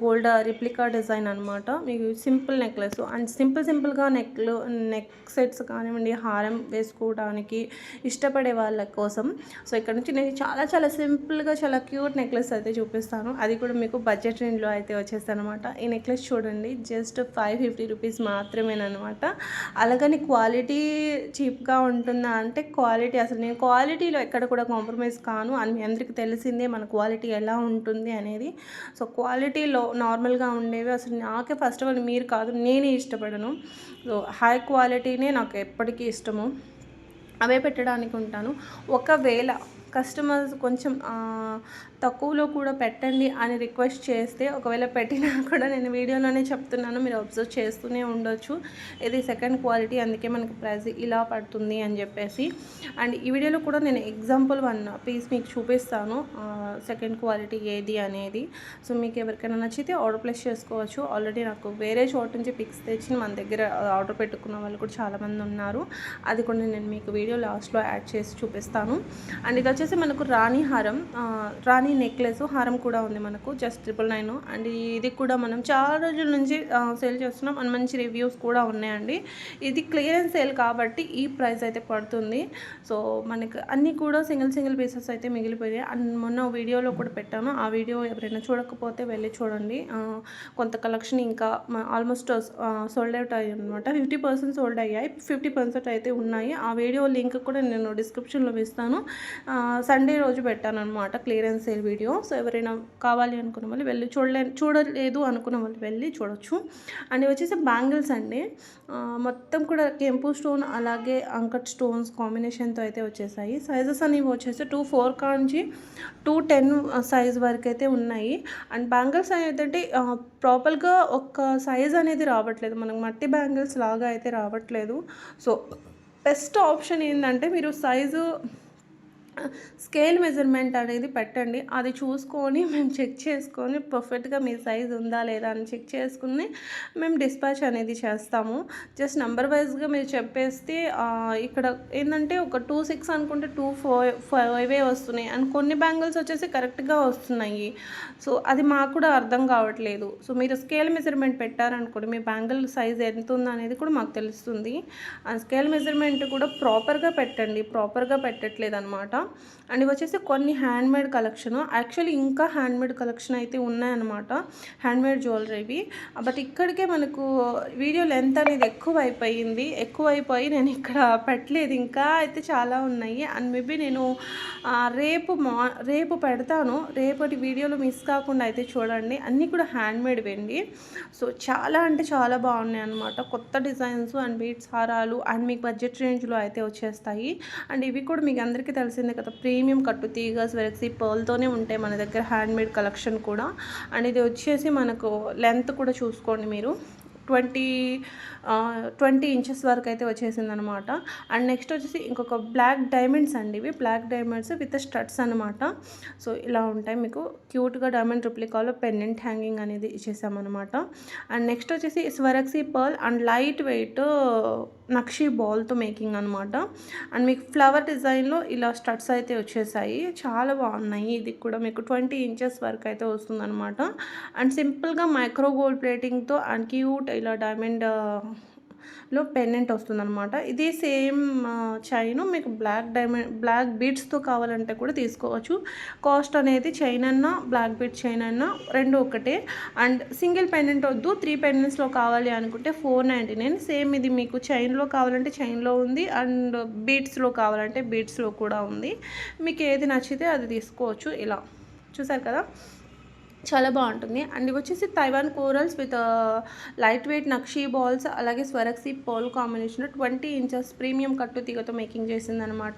గోల్డ్ రిప్లికా డిజైన్ అనమాట. మీకు సింపుల్ నెక్లెస్ అండ్ సింపుల్గా నెక్ సెట్స్ కానివ్వండి, హారం వేసుకోవడానికి ఇష్టపడే వాళ్ళ కోసం. సో ఇక్కడ నుంచి నేను చాలా చాలా సింపుల్గా చాలా క్యూట్ నెక్లెస్ అయితే చూపిస్తాను. అది కూడా మీకు బడ్జెట్ రేంజ్లో అయితే వచ్చేస్తాను అనమాట. ఈ నెక్లెస్ చూడండి, జస్ట్ 550 రూపీస్ మాత్రమేనమాట. అలాగని క్వాలిటీ చీప్గా ఉంటుందా అంటే క్వాలిటీ, అసలు నేను క్వాలిటీలో ఎక్కడ కూడా కాంప్రమైజ్ కాను అని మీ అందరికీ తెలిసిందే మన క్వాలిటీ ఎలా ఉంటుంది అనేది. సో క్వాలిటీలో నార్మల్గా ఉండేవి అసలు నాకే ఫస్ట్ ఆఫ్ ఆల్ మీరు కాదు నేనే ఇష్టపడను. సో హై క్వాలిటీనే నాకు ఎప్పటికీ ఇష్టము, అవే పెట్టడానికి ఉంటాను. ఒకవేళ కస్టమర్స్ కొంచెం తక్కువలో కూడా పెట్టండి అని రిక్వెస్ట్ చేస్తే, ఒకవేళ పెట్టినా కూడా నేను వీడియోలోనే చెప్తున్నాను, మీరు అబ్జర్వ్ చేస్తూనే ఉండొచ్చు. ఇది సెకండ్ క్వాలిటీ, అందుకే మనకి ప్రైస్ ఇలా పడుతుంది అని చెప్పేసి. అండ్ ఈ వీడియోలో కూడా నేను ఎగ్జాంపుల్ 1 పీస్ మీకు చూపిస్తాను సెకండ్ క్వాలిటీ ఏది అనేది. సో మీకు ఎవరికైనా నచ్చితే ఆర్డర్ ప్లేస్ చేసుకోవచ్చు. ఆల్రెడీ నాకు వేరే చోట నుంచి పిక్స్ తెచ్చి మన దగ్గర ఆర్డర్ పెట్టుకున్న వాళ్ళు కూడా చాలామంది ఉన్నారు. అది కూడా నేను మీకు వీడియో లాస్ట్లో యాడ్ చేసి చూపిస్తాను. అండ్ ఇది వచ్చేసి మనకు రాణి హారం, రాణి నెక్లెస్ హారం కూడా ఉంది మనకు జస్ట్ 999. అండ్ ఇది కూడా మనం చాలా రోజుల నుంచి సేల్ చేస్తున్నాం అండ్ మంచి రివ్యూస్ కూడా ఉన్నాయండి. ఇది క్లియరెన్స్ సేల్ కాబట్టి ఈ ప్రైస్ అయితే పడుతుంది. సో మనకి అన్నీ కూడా సింగిల్ పీసెస్ అయితే మిగిలిపోయాయి. అండ్ మొన్న వీడియోలో కూడా పెట్టాను, ఆ వీడియో ఎవరైనా చూడకపోతే వెళ్ళి చూడండి. కొంత కలెక్షన్ ఇంకా ఆల్మోస్ట్ సోల్డ్ అవుట్ అయ్యాయి అనమాట. 50% సోల్డ్ అయ్యాయి, 50% అయితే ఉన్నాయి. ఆ వీడియో లింక్ కూడా నేను డిస్క్రిప్షన్లో ఇస్తాను. సండే రోజు పెట్టాను అనమాట క్లియరెన్స్ సేల్ వీడియో. సో ఎవరైనా కావాలి అనుకున్న వాళ్ళు వెళ్ళి చూడలేదు అనుకున్న వాళ్ళు వెళ్ళి చూడొచ్చు. అండ్ వచ్చేసి బ్యాంగిల్స్ అండి, మొత్తం కూడా కెంపు స్టోన్ అలాగే అంకట్ స్టోన్స్ కాంబినేషన్తో అయితే వచ్చేసాయి. సైజెస్ అనేవి వచ్చేసి 2-4 కాంచి 2-10 సైజ్ వరకు అయితే ఉన్నాయి. అండ్ బ్యాంగిల్స్ ఏంటంటే ప్రాపర్గా ఒక సైజ్ అనేది రావట్లేదు, మనకు మట్టి బ్యాంగిల్స్ లాగా అయితే రావట్లేదు. సో బెస్ట్ ఆప్షన్ ఏంటంటే మీరు సైజు స్కేల్ మెజర్మెంట్ అనేది పెట్టండి. అది చూసుకొని మేము చెక్ చేసుకొని పర్ఫెక్ట్గా మీ సైజ్ ఉందా లేదా అని చెక్ చేసుకుని మేము డిస్పాచ్ అనేది చేస్తాము. జస్ట్ నెంబర్ వైజ్గా మీరు చెప్పేస్తే ఇక్కడ ఏంటంటే ఒక 2-6 అనుకుంటే 2-5 వస్తున్నాయి అండ్ కొన్ని బ్యాంగిల్స్ వచ్చేసి కరెక్ట్గా వస్తున్నాయి. సో అది మాకు కూడా అర్థం కావట్లేదు. సో మీరు స్కేల్ మెజర్మెంట్ పెట్టారనుకోండి మీ బ్యాంగిల్ సైజ్ ఎంత ఉందో అనేది కూడా మాకు తెలుస్తుంది. ఆ స్కేల్ మెజర్మెంట్ కూడా ప్రాపర్గా పెట్టండి, ప్రాపర్గా పెట్టట్లేదు అనమాట. అండ్ ఇవి వచ్చేసి కొన్ని హ్యాండ్మేడ్ కలెక్షన్, యాక్చువల్లీ ఇంకా హ్యాండ్మేడ్ కలెక్షన్ అయితే ఉన్నాయన్నమాట, హ్యాండ్మేడ్ జ్యువెలరీవి. బట్ ఇక్కడికే మనకు వీడియో లెంత్ అనేది ఎక్కువైపోయి నేను ఇక్కడ పెట్టలేదు, ఇంకా అయితే చాలా ఉన్నాయి. అండ్ మేబీ నేను రేపు పెడతాను, రేపటి వీడియోలో మిస్ కాకుండా అయితే చూడండి. అన్నీ కూడా హ్యాండ్మేడ్ వెండి. సో చాలా అంటే చాలా బాగున్నాయి అనమాట, కొత్త డిజైన్స్ అండ్ బీట్స్ హారాలు అండ్ మీకు బడ్జెట్ రేంజ్లో అయితే వచ్చేస్తాయి. అండ్ ఇవి కూడా మీకు అందరికీ తెలిసిందే కదా, ప్రీమియం కట్టు తీగ స్వెరక్సీ పర్ల్తోనే ఉంటాయి మన దగ్గర హ్యాండ్మేడ్ కలెక్షన్ కూడా. అండ్ ఇది వచ్చేసి మనకు లెంత్ కూడా చూసుకోండి మీరు, 20 ఇంచెస్ వరకు అయితే వచ్చేసింది అనమాట. అండ్ నెక్స్ట్ వచ్చేసి ఇంకొక బ్లాక్ డైమండ్స్ అండి, ఇవి బ్లాక్ డైమండ్స్ విత్ స్టడ్స్ అనమాట. సో ఇలా ఉంటాయి మీకు క్యూట్గా డైమండ్ రిప్లికాలో పెండెంట్ హ్యాంగింగ్ అనేది ఇచ్చేసామన్నమాట. అండ్ నెక్స్ట్ వచ్చేసి Swarovski pearl and light weight నక్షి బాల్తో మేకింగ్ అనమాట. అండ్ మీకు ఫ్లవర్ డిజైన్లో ఇలా స్టడ్స్ అయితే వచ్చేసాయి, చాలా బాగున్నాయి. ఇది కూడా మీకు 20 ఇంచెస్ వరకు అయితే వస్తుందన్నమాట. అండ్ సింపుల్గా మైక్రో గోల్డ్ ప్లేటింగ్తో అండ్ క్యూట్ ఇలా డైమండ్ లో పెండెంట్ వస్తుందన్నమాట. ఇది సేమ్ చైన్ మీకు బ్లాక్ బీడ్స్తో కావాలంటే కూడా తీసుకోవచ్చు. కాస్ట్ అనేది చైన్ అన్నా బ్లాక్ బీడ్ చైన్ అన్నా రెండు ఒకటే. అండ్ సింగిల్ పెండెంట్ వద్దు, 3 పెండెంట్స్లో కావాలి అనుకుంటే 499. సేమ్ ఇది మీకు చైన్లో కావాలంటే చైన్లో ఉంది అండ్ బీడ్స్లో కావాలంటే బీడ్స్లో కూడా ఉంది. మీకు ఏది నచ్చితే అది తీసుకోవచ్చు. ఇలా చూసారు కదా, చాలా బాగుంటుంది. అండ్ ఇవి వచ్చేసి Taiwan corals with light weight నక్షీ బాల్స్ అలాగే Swarovski pearl combination 20 inches premium కట్టు తీగతో మేకింగ్ చేసిందనమాట.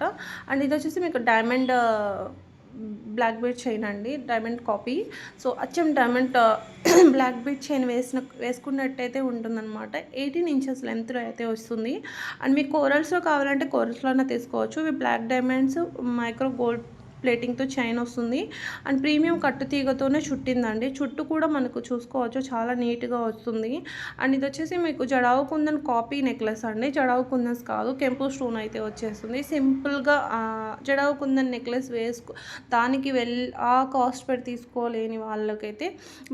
అండ్ ఇది వచ్చేసి మీకు డైమండ్ బ్లాక్ బీడ్ చైన్ అండి, డైమండ్ కాపీ. సో అచ్చం డైమండ్ బ్లాక్ బీడ్ చైన్ వేసుకున్నట్టయితే ఉంటుందన్నమాట. 18 ఇంచెస్ లెంత్లో అయితే వస్తుంది. అండ్ మీకు కోరల్స్లో కావాలంటే కోరల్స్లోనే తీసుకోవచ్చు. ఇవి బ్లాక్ డైమండ్స్ మైక్రో గోల్డ్ ప్లేటింగ్తో చైన్ వస్తుంది అండ్ ప్రీమియం కట్టు తీగతోనే చుట్టిందండి. చుట్టు కూడా మనకు చూసుకోవచ్చు, చాలా నీట్గా వస్తుంది. అండ్ ఇది వచ్చేసి మీకు జడావు కుందన్ కాపీ నెక్లెస్ అండి, జడావు కుందన్స్ కాదు, కెంపు స్టోన్ అయితే వచ్చేస్తుంది. సింపుల్గా జడావు కుందన్ నెక్లెస్ దానికి ఆ కాస్ట్ పెట్టి తీసుకోలేని వాళ్ళకైతే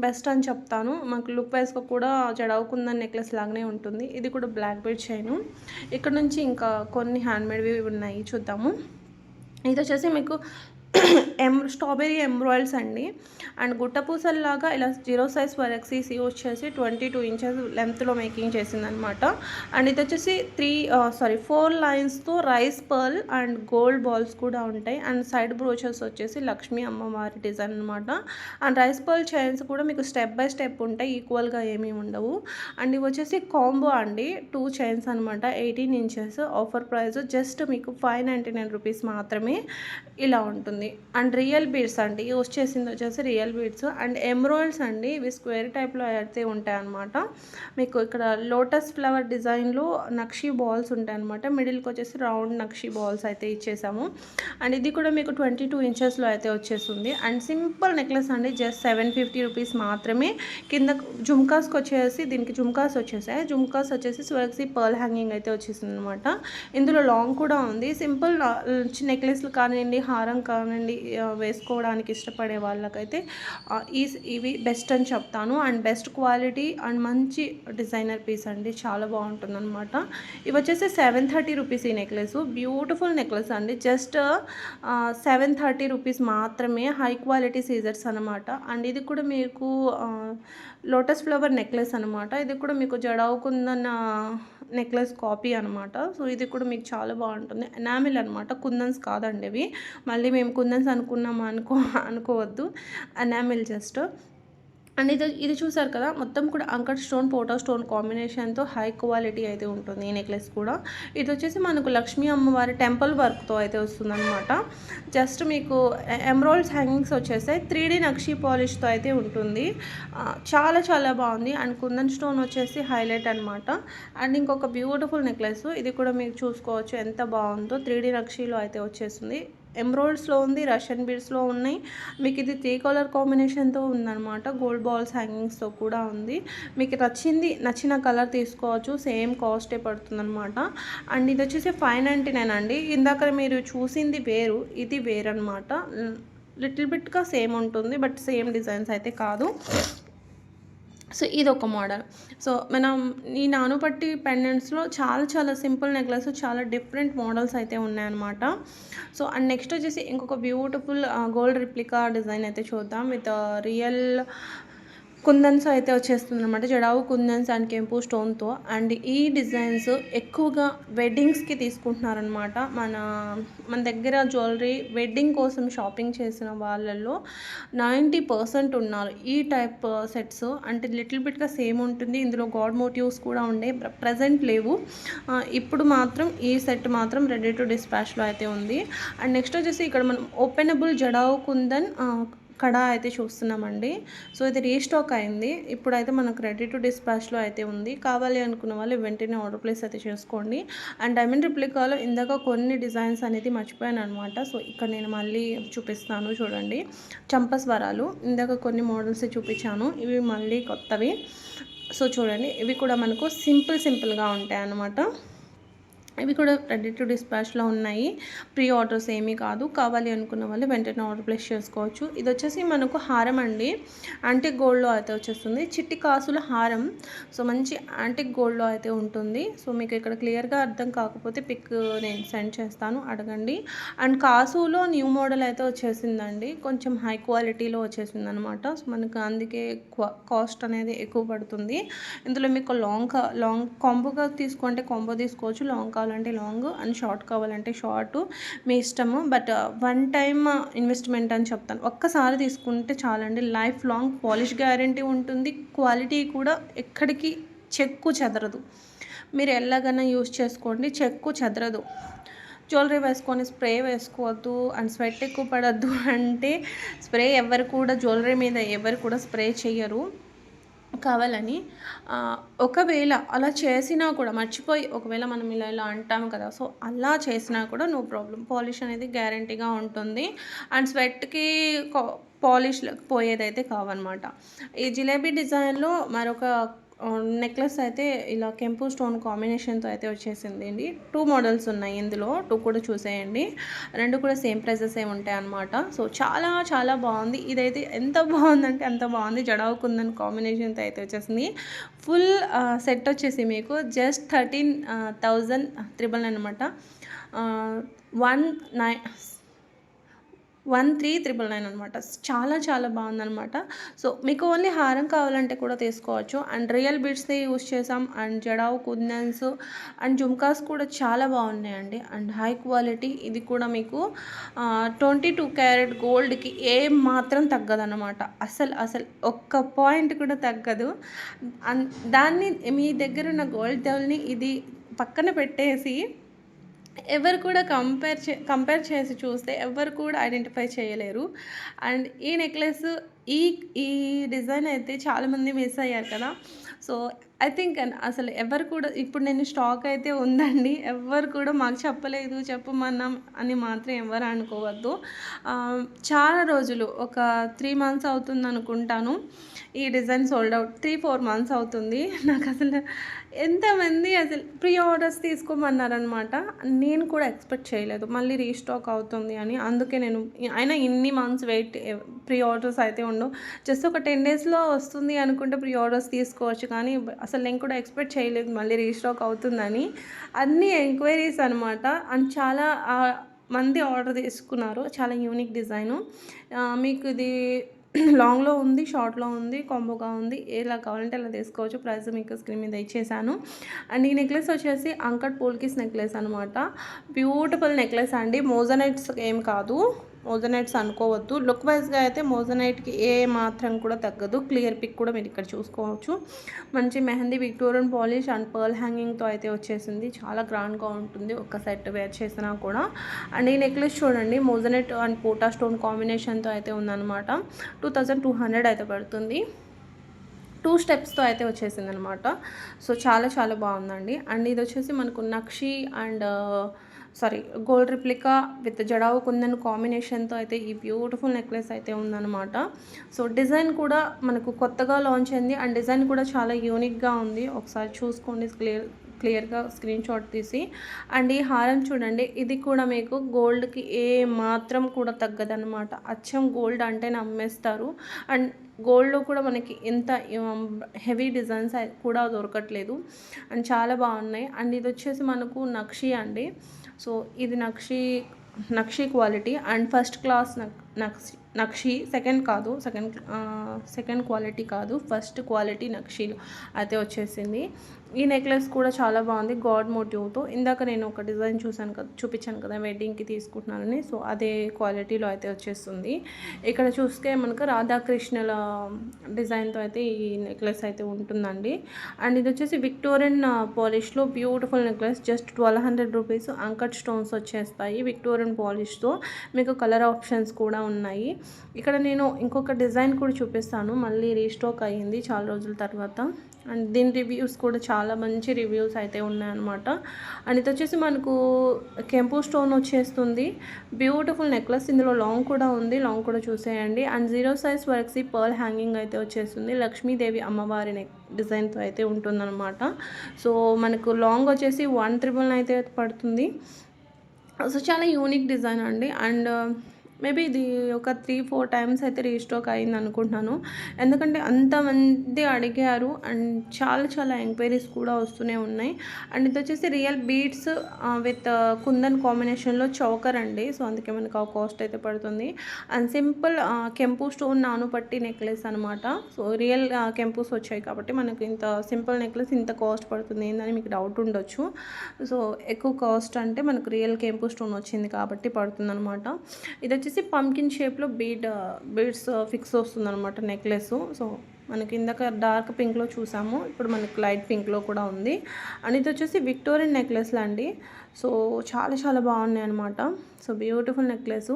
బెస్ట్ అని చెప్తాను. మనకు లుక్ వైజ్గా కూడా జడావు కుందన్ నెక్లెస్ లాగానే ఉంటుంది. ఇది కూడా బ్లాక్ బీడ్ చైన్. ఇక్కడ నుంచి ఇంకా కొన్ని హ్యాండ్మేడ్వి ఉన్నాయి, చూద్దాము. ఇది వచ్చేసి మీకు స్ట్రాబెరీ ఎంబ్రాయిల్స్ అండి. అండ్ గుట్టపూసల్లాగా ఇలా 0 సైజ్ వరక్సీసీ వచ్చేసి 22 ఇంచెస్ లెంత్లో మేకింగ్ చేసిందనమాట. అండ్ ఇది వచ్చేసి 4 లైన్స్తో rice pearl and gold balls కూడా ఉంటాయి. అండ్ సైడ్ బ్రోచెస్ వచ్చేసి లక్ష్మీ అమ్మవారి డిజైన్ అనమాట. అండ్ రైస్ పర్ల్ చైన్స్ కూడా మీకు స్టెప్ బై స్టెప్ ఉంటాయి, ఈక్వల్గా ఏమీ ఉండవు. అండ్ ఇవి వచ్చేసి కాంబో అండి, 2 చైన్స్ అనమాట, 18 ఇంచెస్. ఆఫర్ ప్రైస్ జస్ట్ మీకు 599 రూపీస్ మాత్రమే. ఇలా ఉంటుంది. ఉంటుంది. అండ్ రియల్ బీడ్స్ అండి, యూజ్ చేసింది వచ్చేసి రియల్ బీడ్స్ అండ్ ఎమరాల్డ్స్ అండి. ఇవి స్క్వేర్ టైప్లో అయితే ఉంటాయన్నమాట. మీకు ఇక్కడ లోటస్ ఫ్లవర్ డిజైన్లో నక్షి బాల్స్ ఉంటాయన్నమాట. మిడిల్కి వచ్చేసి రౌండ్ నక్షి బాల్స్ అయితే ఇచ్చేసాము. అండ్ ఇది కూడా మీకు 22 ఇంచెస్లో అయితే వచ్చేస్తుంది. అండ్ సింపుల్ నెక్లెస్ అండి, జస్ట్ 750 రూపీస్ మాత్రమే. కింద జుమ్కాస్కి వచ్చేసి దీనికి జుమ్కాస్ వచ్చేసాయి. జుమ్కాస్ వచ్చేసి స్వర్క్సీ పర్ల్ హ్యాంగింగ్ అయితే వచ్చేసింది అనమాట. ఇందులో లాంగ్ కూడా ఉంది. సింపుల్ నెక్లెస్లు కానివ్వండి, హారం కానివ్వండి, వేసుకోవడానికి ఇష్టపడే వాళ్ళకైతే ఇవి బెస్ట్ అని చెప్తాను. అండ్ బెస్ట్ క్వాలిటీ అండ్ మంచి డిజైనర్ పీస్ అండి, చాలా బాగుంటుంది అనమాట. ఇవి వచ్చేసి 730 రూపీస్ ఈ నెక్లెస్. బ్యూటిఫుల్ నెక్లెస్ అండి, జస్ట్ 730 రూపీస్ మాత్రమే. హై క్వాలిటీ సీజర్స్ అనమాట. అండ్ ఇది కూడా మీకు లోటస్ ఫ్లవర్ నెక్లెస్ అనమాట. ఇది కూడా మీకు జడావుకుందన్న నెక్లెస్ కాపీ అనమాట. సో ఇది కూడా మీకు చాలా బాగుంటుంది. ఎనామిల్ అనమాట, కుందన్స్ కాదండి ఇవి. మళ్ళీ మేము కుందన్స్ అనుకున్నాము అనుకోవద్దు. Enamel just. అండ్ ఇది చూసారు కదా, మొత్తం కూడా అంకట్ స్టోన్ పోటో స్టోన్ కాంబినేషన్తో హై క్వాలిటీ అయితే ఉంటుంది ఈ నెక్లెస్ కూడా. ఇది వచ్చేసి మనకు లక్ష్మీ అమ్మవారి టెంపుల్ వర్క్తో అయితే వస్తుందన్నమాట. జస్ట్ మీకు ఎమరాల్డ్స్ హ్యాంగింగ్స్ వచ్చేసాయి. 3D నక్షి పాలిష్తో అయితే ఉంటుంది. చాలా చాలా బాగుంది. అండ్ కుందన్ స్టోన్ వచ్చేసి హైలైట్ అనమాట. అండ్ ఇంకొక బ్యూటిఫుల్ నెక్లెస్, ఇది కూడా మీరు చూసుకోవచ్చు ఎంత బాగుందో. 3D నక్షిలో అయితే వచ్చేస్తుంది. ఎమరాల్డ్స్లో ఉంది, రష్యన్ బీడ్స్లో ఉన్నాయి. మీకు ఇది 3 కలర్ కాంబినేషన్తో ఉందన్నమాట. గోల్డ్ బాల్స్ హ్యాంగింగ్స్తో కూడా ఉంది. మీకు నచ్చిన కలర్ తీసుకోవచ్చు. సేమ్ కాస్టే పడుతుందన్నమాట. అండ్ ఇది వచ్చేసి 599 అండి. ఇందాక మీరు చూసింది వేరు, ఇది వేరు అనమాట. లిటిల్ బిట్గా సేమ్ ఉంటుంది, బట్ సేమ్ డిజైన్స్ అయితే కాదు. సో ఇది ఒక మోడల్. సో మనం ఈ నానుపట్టి పెండెంట్స్లో చాలా చాలా సింపుల్ నెక్లెస్, చాలా డిఫరెంట్ మోడల్స్ అయితే ఉన్నాయన్నమాట. సో అండ్ నెక్స్ట్ వచ్చేసి ఇంకొక బ్యూటిఫుల్ గోల్డ్ రిప్లికా డిజైన్ అయితే చూద్దాం. విత్ రియల్ కుందన్స్ అయితే వచ్చేస్తుంది అనమాట. జడావు కుందన్స్ అండ్ కెంపు స్టోన్తో. అండ్ ఈ డిజైన్స్ ఎక్కువగా వెడ్డింగ్స్కి తీసుకుంటున్నారనమాట. మన దగ్గర జ్యువెలరీ వెడ్డింగ్ కోసం షాపింగ్ చేసిన వాళ్ళల్లో 90% ఉన్నారు ఈ టైప్ సెట్స్. అంటే లిటిల్ బిట్గా సేమ్ ఉంటుంది. ఇందులో గాడ్ మోటివ్స్ కూడా ఉండే, ప్రజెంట్ లేవు. ఇప్పుడు మాత్రం ఈ సెట్ మాత్రం రెడీ టు డిస్పాచ్లో అయితే ఉంది. అండ్ నెక్స్ట్ వచ్చేసి ఇక్కడ మనం ఓపెనబుల్ జడావు కుందన్ కడా అయితే చూస్తున్నామండి. సో ఇది రీస్టాక్ అయింది. ఇప్పుడైతే మనకు రెడీ టు డిస్పాచ్లో అయితే ఉంది. కావాలి అనుకున్న వాళ్ళు వెంటనే ఆర్డర్ ప్లేస్ అయితే చేసుకోండి. అండ్ డైమండ్ రిప్లికాలో ఇందాక కొన్ని డిజైన్స్ అనేది మర్చిపోయాను అనమాట. సో ఇక్కడ నేను మళ్ళీ చూపిస్తాను చూడండి. చంపస్వరాలు ఇందాక కొన్ని మోడల్స్ చూపించాను, ఇవి మళ్ళీ కొత్తవి. సో చూడండి, ఇవి కూడా మనకు సింపుల్గా ఉంటాయి అన్నమాట. ఇవి కూడా రెడీ టు డిస్పాచ్లో ఉన్నాయి. ప్రీ ఆర్డర్స్ ఏమీ కాదు. కావాలి అనుకున్న వాళ్ళు వెంటనే ఆర్డర్ ప్లేస్ చేసుకోవచ్చు. ఇది వచ్చేసి మనకు హారం అండి, యాంటిక్ గోల్డ్లో అయితే వచ్చేస్తుంది. చిట్టి కాసుల హారం. సో మంచి యాంటిక్ గోల్డ్లో అయితే ఉంటుంది. సో మీకు ఇక్కడ క్లియర్గా అర్థం కాకపోతే పిక్ నేను సెండ్ చేస్తాను, అడగండి. అండ్ కాసులో న్యూ మోడల్ అయితే వచ్చేసిందండి, కొంచెం హై క్వాలిటీలో వచ్చేసింది అనమాట. సో మనకు అందుకే కాస్ట్ అనేది ఎక్కువ పడుతుంది. ఇందులో మీకు లాంగ్ కాంబోగా తీసుకుంటే కాంబో తీసుకోవచ్చు. లాంగ్ కావాలంటే లాంగ్ అండ్ షార్ట్ కావాలంటే షార్ట్, మీ ఇష్టము. బట్ వన్ టైమ్ ఇన్వెస్ట్మెంట్ అని చెప్తాను. ఒక్కసారి తీసుకుంటే చాలండి. లైఫ్ లాంగ్ పాలిష్ గ్యారంటీ ఉంటుంది. క్వాలిటీ కూడా ఎక్కడికి చెక్కు చెదరదు. మీరు ఎలాగైనా యూజ్ చేసుకోండి, చెక్కు చెదరదు. జ్యువెలరీ వేసుకొని స్ప్రే వేసుకోవద్దు అండ్ స్వెట్ ఎక్కువ పడద్దు అంటే స్ప్రే ఎవరు కూడా జ్యువెలరీ మీద ఎవరు కూడా స్ప్రే చేయరు కావాలని. ఒకవేళ అలా చేసినా కూడా మర్చిపోయి ఒకవేళ మనం ఇలా అంటాము కదా, సో అలా చేసినా కూడా నో ప్రాబ్లం. పాలిష్ అనేది గ్యారంటీగా ఉంటుంది. అండ్ స్వెట్కి పాలిష్ పోయేదైతే కావన్నమాట. ఈ జిలేబీ డిజైన్లో మరొక నెక్లెస్ అయితే ఇలా కెంపు స్టోన్ కాంబినేషన్తో అయితే వచ్చేసింది అండి. 2 మోడల్స్ ఉన్నాయి ఇందులో, 2 కూడా చూసేయండి. 2 కూడా సేమ్ ప్రైజెస్ ఏ ఉంటాయి అన్నమాట. సో చాలా చాలా బాగుంది. ఇదైతే ఎంత బాగుందంటే అంత బాగుంది. జడావు కుందన్ కాంబినేషన్తో అయితే వచ్చేసింది. ఫుల్ సెట్ వచ్చేసి మీకు జస్ట్ 13,999 అనమాట. 13,999 అనమాట. చాలా చాలా బాగుందనమాట. సో మీకు ఓన్లీ హారం కావాలంటే కూడా తీసుకోవచ్చు. అండ్ రియల్ బీడ్స్ని యూస్ చేసాం. And jadau kundans and jhumkas కూడా చాలా బాగున్నాయండి. And high quality. ఇది కూడా మీకు 22 క్యారెట్ గోల్డ్కి ఏం మాత్రం తగ్గదన్నమాట. అసలు ఒక్క పాయింట్ కూడా తగ్గదు. దాన్ని మీ దగ్గర ఉన్న గోల్డ్ దెవల్ని ఇది పక్కన పెట్టేసి ఎవరు కూడా కంపేర్ చేసి చూస్తే ఎవ్వరు కూడా ఐడెంటిఫై చేయలేరు. అండ్ ఈ నెక్లెస్ ఈ ఈ డిజైన్ అయితే చాలామంది మిస్ అయ్యారు కదా! సో, ఐ థింక్ అసలు ఎవరు కూడా ఇప్పుడు నేను స్టాక్ అయితే ఉందండి. ఎవ్వరు కూడా మాకు చెప్పలేదు, చెప్పమన్నాం అని మాత్రం ఎవ్వరు అనుకోవద్దు. చాలా రోజులు ఒక 3 మంత్స్ అవుతుందనుకుంటాను. ఈ డిజైన్ సోల్డ్ అవుట్ 3, 4 మంత్స్ అవుతుంది. నాకసలు ఎంతమంది అసలు ప్రీ ఆర్డర్స్ తీసుకోమన్నారనమాట. నేను కూడా ఎక్స్‌పెక్ట్ చేయలేదు. మళ్ళీ రీస్టాక్ అవుతుంది అని. అందుకే నేను అయినా ఇన్ని మంత్స్ వెయిట్ ప్రీ ఆర్డర్స్ అయితే ఉండవు. జస్ట్ ఒక 10 డేస్‌లో వస్తుంది అనుకుంటే ప్రీ ఆర్డర్స్ తీసుకోవచ్చు. కానీ అసలు నేను కూడా ఎక్స్‌పెక్ట్ చేయలేదు మళ్ళీ రీస్టాక్ అవుతుందని. అన్ని ఎంక్వైరీస్ అనమాట. అండ్ చాలా మంది ఆర్డర్ తీసుకున్నారు. చాలా యూనిక్ డిజైను. మీకు ఇది లాంగ్‌లో ఉంది, షార్ట్‌లో ఉంది, కాంబోగా ఉంది. ఎలా కావాలంటే అలా తీసుకోవచ్చు. ప్రైస్ మీకు స్క్రీన్ మీద ఇచ్చేసాను. అండ్ ఈ నెక్లెస్ వచ్చేసి అంకట్ పోల్కిస్ నెక్లెస్ అనమాట. బ్యూటిఫుల్ నెక్లెస్ అండి. మోజనైట్స్ ఏం కాదు. మోజనైట్స్ అనుకోవద్దు. లుక్ వైజ్‌గా అయితే మోజనైట్‌కి ఏ మాత్రం కూడా తగ్గదు. క్లియర్ పిక్ కూడా మీరు ఇక్కడ చూసుకోవచ్చు. మంచి mehndi Victorian polish and pearl హ్యాంగింగ్‌తో అయితే వచ్చేసింది. చాలా గ్రాండ్‌గా ఉంటుంది. ఒక సెట్ వేర్ చేసినా కూడా. అండ్ ఈ నెక్లెస్ చూడండి మోజనైట్ అండ్ పోటా స్టోన్ కాంబినేషన్‌తో అయితే ఉందన్నమాట. 2200 అయితే పడుతుంది. 2 స్టెప్స్‌తో అయితే వచ్చేసిందనమాట. సో, చాలా చాలా బాగుందండి. అండ్ ఇది వచ్చేసి మనకు నక్షి and gold replica with jadau kundan కాంబినేషన్‌తో అయితే ఈ బ్యూటిఫుల్ నెక్లెస్ అయితే ఉందన్నమాట. సో, డిజైన్ కూడా మనకు కొత్తగా లాంచ్ అయింది. అండ్ డిజైన్ కూడా చాలా యూనిక్‌గా ఉంది. ఒకసారి చూసుకోండి క్లియర్గా స్క్రీన్ షాట్ తీసి. అండ్ ఈ హారం చూడండి, ఇది కూడా మీకు గోల్డ్‌కి ఏ మాత్రం కూడా తగ్గదనమాట. అచ్చం గోల్డ్ అంటే నమ్మేస్తారు. అండ్ గోల్డ్‌లో కూడా మనకి ఎంత హెవీ డిజైన్స్ కూడా దొరకట్లేదు. అండ్ చాలా బాగున్నాయి. అండ్ ఇది వచ్చేసి మనకు నక్షి అండి. సో, ఇది నక్షి క్వాలిటీ అండ్ ఫస్ట్ క్లాస్ నక్షి సెకండ్ క్వాలిటీ కాదు, ఫస్ట్ క్వాలిటీ నక్షీలు అయితే వచ్చేసింది. ఈ నెక్లెస్ కూడా చాలా బాగుంది గాడ్ మోటివ్తో. ఇందాక నేను ఒక డిజైన్ చూపించాను కదా వెడ్డింగ్కి తీసుకుంటున్నానని. సో, అదే క్వాలిటీలో అయితే వచ్చేస్తుంది. ఇక్కడ చూస్తే మనకు రాధాకృష్ణుల డిజైన్తో అయితే ఈ నెక్లెస్ అయితే ఉంటుందండి. అండ్ ఇది వచ్చేసి విక్టోరియన్ పాలిష్లో beautiful necklace. Just 1200 rupees. Uncut stones వచ్చేస్తాయి విక్టోరియన్ పాలిష్తో. మీకు కలర్ ఆప్షన్స్ కూడా ఉన్నాయి. ఇక్కడ నేను ఇంకొక డిజైన్ కూడా చూపిస్తాను. మళ్ళీ రీస్టాక్ అయ్యింది చాలా రోజుల తర్వాత. అండ్ దీని రివ్యూస్ కూడా చాలా మంచి రివ్యూస్ అయితే ఉన్నాయన్నమాట. అండ్ ఇది వచ్చేసి మనకు కెంపు స్టోన్ వచ్చేస్తుంది. Beautiful necklace. ఇందులో లాంగ్ కూడా ఉంది. లాంగ్ కూడా చూసేయండి. అండ్ 0 సైజ్ వర్క్సీ పర్ల్ హ్యాంగింగ్ అయితే వచ్చేస్తుంది. లక్ష్మీదేవి అమ్మవారి డిజైన్తో అయితే ఉంటుందన్నమాట. సో, మనకు లాంగ్ వచ్చేసి 139 అయితే పడుతుంది. సో, చాలా యూనిక్ డిజైన్ అండి. అండ్ మేబీ ఇది ఒక 3-4 టైమ్స్ అయితే రీస్టాక్ అయింది అనుకుంటున్నాను. ఎందుకంటే అంతమంది అడిగారు. అండ్ చాలా చాలా ఎంక్వైరీస్ కూడా వస్తూనే ఉన్నాయి. అండ్ ఇది వచ్చేసి రియల్ బీడ్స్ విత్ కుందన్ కాంబినేషన్లో చౌకర్ అండి. సో, అందుకే మనకు ఆ కాస్ట్ అయితే పడుతుంది. అండ్ సింపుల్ కెంపు స్టోన్ నానుపట్టి నెక్లెస్ అనమాట. సో, రియల్ కెంపుస్ వచ్చాయి కాబట్టి మనకు ఇంత సింపుల్ నెక్లెస్ ఇంత కాస్ట్ పడుతుంది ఏందని మీకు డౌట్ ఉండొచ్చు. సో, ఎక్కువ కాస్ట్ అంటే మనకు రియల్ కెంపు స్టోన్ వచ్చింది కాబట్టి పడుతుందన్నమాట. ఇది వచ్చేసి పంకిన్ షేప్లో బీడ్స్ ఫిక్స్ వస్తుందన్నమాట నెక్లెస్. సో, మనకి ఇందాక డార్క్ పింక్లో చూసాము, ఇప్పుడు మనకి లైట్ పింక్లో కూడా ఉంది. అండ్ ఇది వచ్చేసి విక్టోరియన్ నెక్లెస్లు అండి. సో, చాలా చాలా బాగున్నాయి అనమాట. So, beautiful necklace.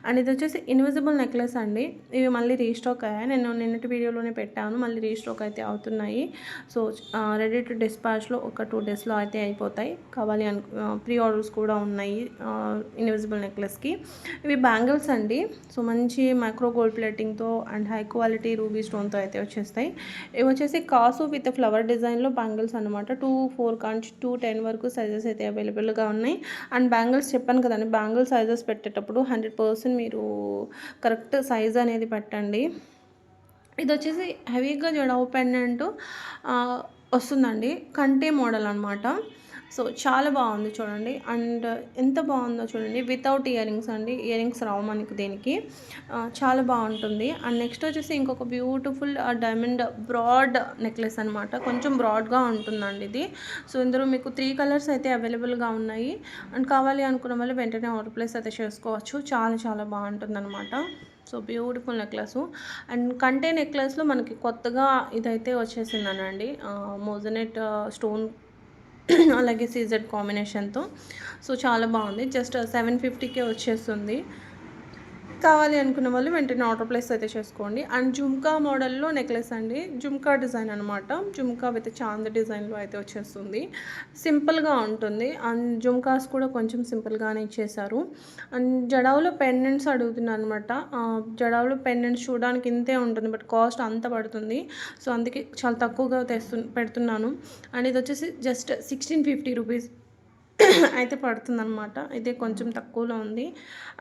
అండ్ ఇది వచ్చేసి ఇన్విజిబుల్ నెక్లెస్ అండి. ఇవి మళ్ళీ రీస్టాక్ అయ్యాయి. నేను నిన్నటి వీడియోలోనే పెట్టాను. మళ్ళీ రీస్టాక్ అయితే అవుతున్నాయి. సో, రెడీ టు డిస్పాచ్లో ఒక 2 డేస్లో అయితే అయిపోతాయి. కావాలి ప్రీ ఆర్డర్స్ కూడా ఉన్నాయి ఇన్విజిబుల్ నెక్లెస్కి. ఇవి బ్యాంగిల్స్ అండి. సో, మంచి మైక్రో గోల్డ్ ప్లేటింగ్తో అండ్ హై క్వాలిటీ రూబీ స్టోన్తో అయితే వచ్చేస్తాయి. ఇవి వచ్చేసి కాసు విత్ ఫ్లవర్ డిజైన్లో బ్యాంగిల్స్ అనమాట. 2-4 కాంచి 2-10 వరకు సైజెస్ అయితే అవైలబుల్గా ఉన్నాయి. అండ్ బ్యాంగిల్స్ చెప్పాను కదండి, బ్యాంగిల్ సైజెస్ పెట్టేటప్పుడు 100% మీరు కరెక్ట్ సైజ్ అనేది పెట్టండి. ఇది వచ్చేసి హెవీగా జడవు పెండెంట్ వస్తుందండి. కంటే మోడల్ అనమాట. సో, చాలా బాగుంది చూడండి. అండ్ ఎంత బాగుందో చూడండి. వితౌట్ ఇయర్ రింగ్స్ అండి. ఇయర్ రింగ్స్ రావు మనకు దీనికి. చాలా బాగుంటుంది. అండ్ నెక్స్ట్ వచ్చేసి ఇంకొక బ్యూటిఫుల్ డైమండ్ బ్రాడ్ నెక్లెస్ అనమాట. కొంచెం బ్రాడ్గా ఉంటుందండి ఇది. సో, ఇందులో మీకు 3 కలర్స్ అయితే అవైలబుల్గా ఉన్నాయి. అండ్ కావాలి అనుకున్న వాళ్ళు వెంటనే ఆర్డర్ ప్లేస్ అయితే చేసుకోవచ్చు. చాలా చాలా బాగుంటుందన్నమాట. So, beautiful necklace. అండ్ కంటే నెక్లెస్లో మనకి కొత్తగా ఇదైతే వచ్చేసిందనండి. మోజనెట్ స్టోన్ అలాగే సీజెడ్ కాంబినేషన్తో. సో చాలా బాగుంది. జస్ట్ 750కే వచ్చేస్తుంది. కావాలి అనుకున్న వాళ్ళు వెంటనే ఆర్డర్ ప్లేస్ అయితే చేసుకోండి. అండ్ జుమ్కా మోడల్లో నెక్లెస్ అండి. జుమ్కా డిజైన్ అనమాట. జుమ్కా విత్ చాంద్ డిజైన్లో అయితే వచ్చేస్తుంది. సింపుల్గా ఉంటుంది. అండ్ జుమ్కాస్ కూడా కొంచెం సింపుల్గానే ఇచ్చేసారు. అండ్ జడావులో పెండెంట్స్ అడుగుతున్నాను అనమాట. జడావులో పెండెంట్స్ చూడడానికి ఇంతే ఉంటుంది, బట్ కాస్ట్ అంత పడుతుంది. సో అందుకే చాలా తక్కువగా పెడుతున్నాను. అండ్ ఇది వచ్చేసి జస్ట్ 1650 రూపీస్ అయితే పడుతుందనమాట. ఇదే కొంచెం తక్కువలో ఉంది.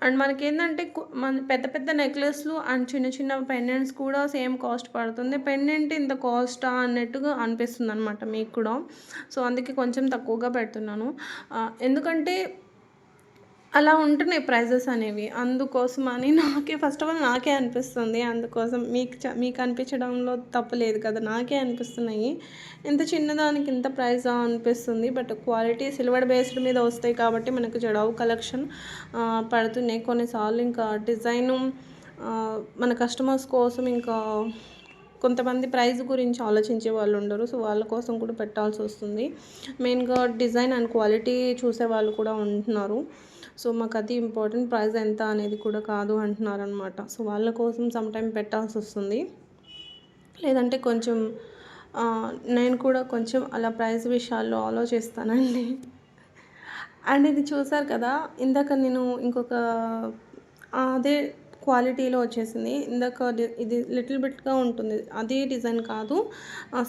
అండ్ మనకేందంటే మన పెద్ద పెద్ద నెక్లెస్లు అండ్ చిన్న చిన్న పెండెంట్స్ కూడా సేమ్ కాస్ట్ పడుతుంది. పెండెంట్ ఇంత కాస్టా అన్నట్టుగా అనిపిస్తుంది అనమాట మీకు కూడా. సో అందుకే కొంచెం తక్కువగా పెడుతున్నాను. ఎందుకంటే అలా ఉంటున్నాయి ప్రైజెస్ అనేవి. అందుకోసమని ఫస్ట్ ఆఫ్ ఆల్ నాకే అనిపిస్తుంది. అందుకోసం మీకు అనిపించడంలో తప్పు లేదు కదా, నాకే అనిపిస్తున్నాయి. ఇంత చిన్నదానికి ఇంత ప్రైజా అనిపిస్తుంది. బట్ క్వాలిటీ సిల్వర్ బేస్డ్ మీద వస్తాయి కాబట్టి మనకు జడావు కలెక్షన్ పడుతున్నాయి. కొన్నిసార్లు ఇంకా డిజైను మన కస్టమర్స్ కోసం ఇంకా కొంతమంది ప్రైస్ గురించి ఆలోచించే వాళ్ళు ఉండరు. సో వాళ్ళ కోసం కూడా పెట్టాల్సి వస్తుంది. మెయిన్గా డిజైన్ అండ్ క్వాలిటీ చూసే వాళ్ళు కూడా ఉంటున్నారు. సో మాకు అది ఇంపార్టెంట్, ప్రైస్ ఎంత అనేది కూడా కాదు అంటున్నారనమాట. సో వాళ్ళ కోసం సమ్టైమ్ పెట్టాల్సి వస్తుంది. లేదంటే కొంచెం నేను కూడా కొంచెం అలా ప్రైస్ విషయాల్లో ఆలోచిస్తానండి. అండ్ ఇది చూసారు కదా, ఇందాక నేను ఇంకొక అదే క్వాలిటీలో వచ్చేసింది. ఇందాక ఇది లిటిల్ బిట్గా ఉంటుంది, అదే డిజైన్ కాదు,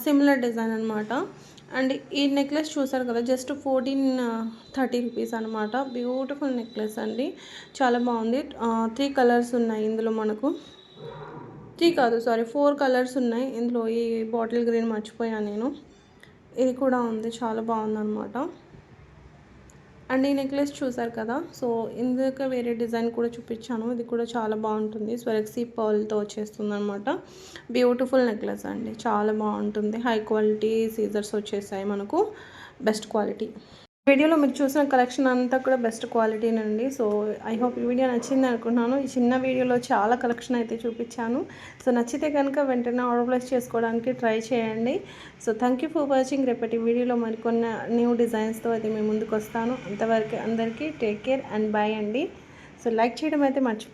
సిమిలర్ డిజైన్ అనమాట. అండ్ ఈ నెక్లెస్ చూసారు కదా, జస్ట్ 1430 రూపీస్ అనమాట. బ్యూటిఫుల్ నెక్లెస్ అండి, చాలా బాగుంది. 3 కలర్స్ ఉన్నాయి ఇందులో మనకు. 3 కాదు, సారీ 4 కలర్స్ ఉన్నాయి ఇందులో. ఈ బాటిల్ గ్రీన్ మర్చిపోయాను నేను. ఇది కూడా ఉంది, చాలా బాగుందన్నమాట. అండ్ ఈ నెక్లెస్ చూసారు కదా, సో ఇందుక వేరే డిజైన్ కూడా చూపించాను. ఇది కూడా చాలా బాగుంటుంది. స్వెరక్సీ పర్ల్తో వచ్చేస్తుంది అనమాట. బ్యూటిఫుల్ నెక్లెస్ అండి, చాలా బాగుంటుంది. హై క్వాలిటీ సీజర్స్ వచ్చేసాయి మనకు, బెస్ట్ క్వాలిటీ. వీడియోలో మీరు చూసిన కలెక్షన్ అంతా కూడా బెస్ట్ క్వాలిటీనండి. సో ఐ హోప్ ఈ వీడియో నచ్చింది అనుకుంటున్నాను. ఈ చిన్న వీడియోలో చాలా కలెక్షన్ అయితే చూపించాను. సో నచ్చితే కనుక వెంటనే ఆర్డర్ ప్లేస్ చేసుకోవడానికి ట్రై చేయండి. So thank you for watching. రేపటి వీడియోలో మరికొన్ని న్యూ డిజైన్స్తో అయితే మేము ముందుకు వస్తాను. అంతవరకు అందరికీ టేక్ కేర్ అండ్ బాయ్ అండి. సో లైక్ చేయడం అయితే మర్చిపో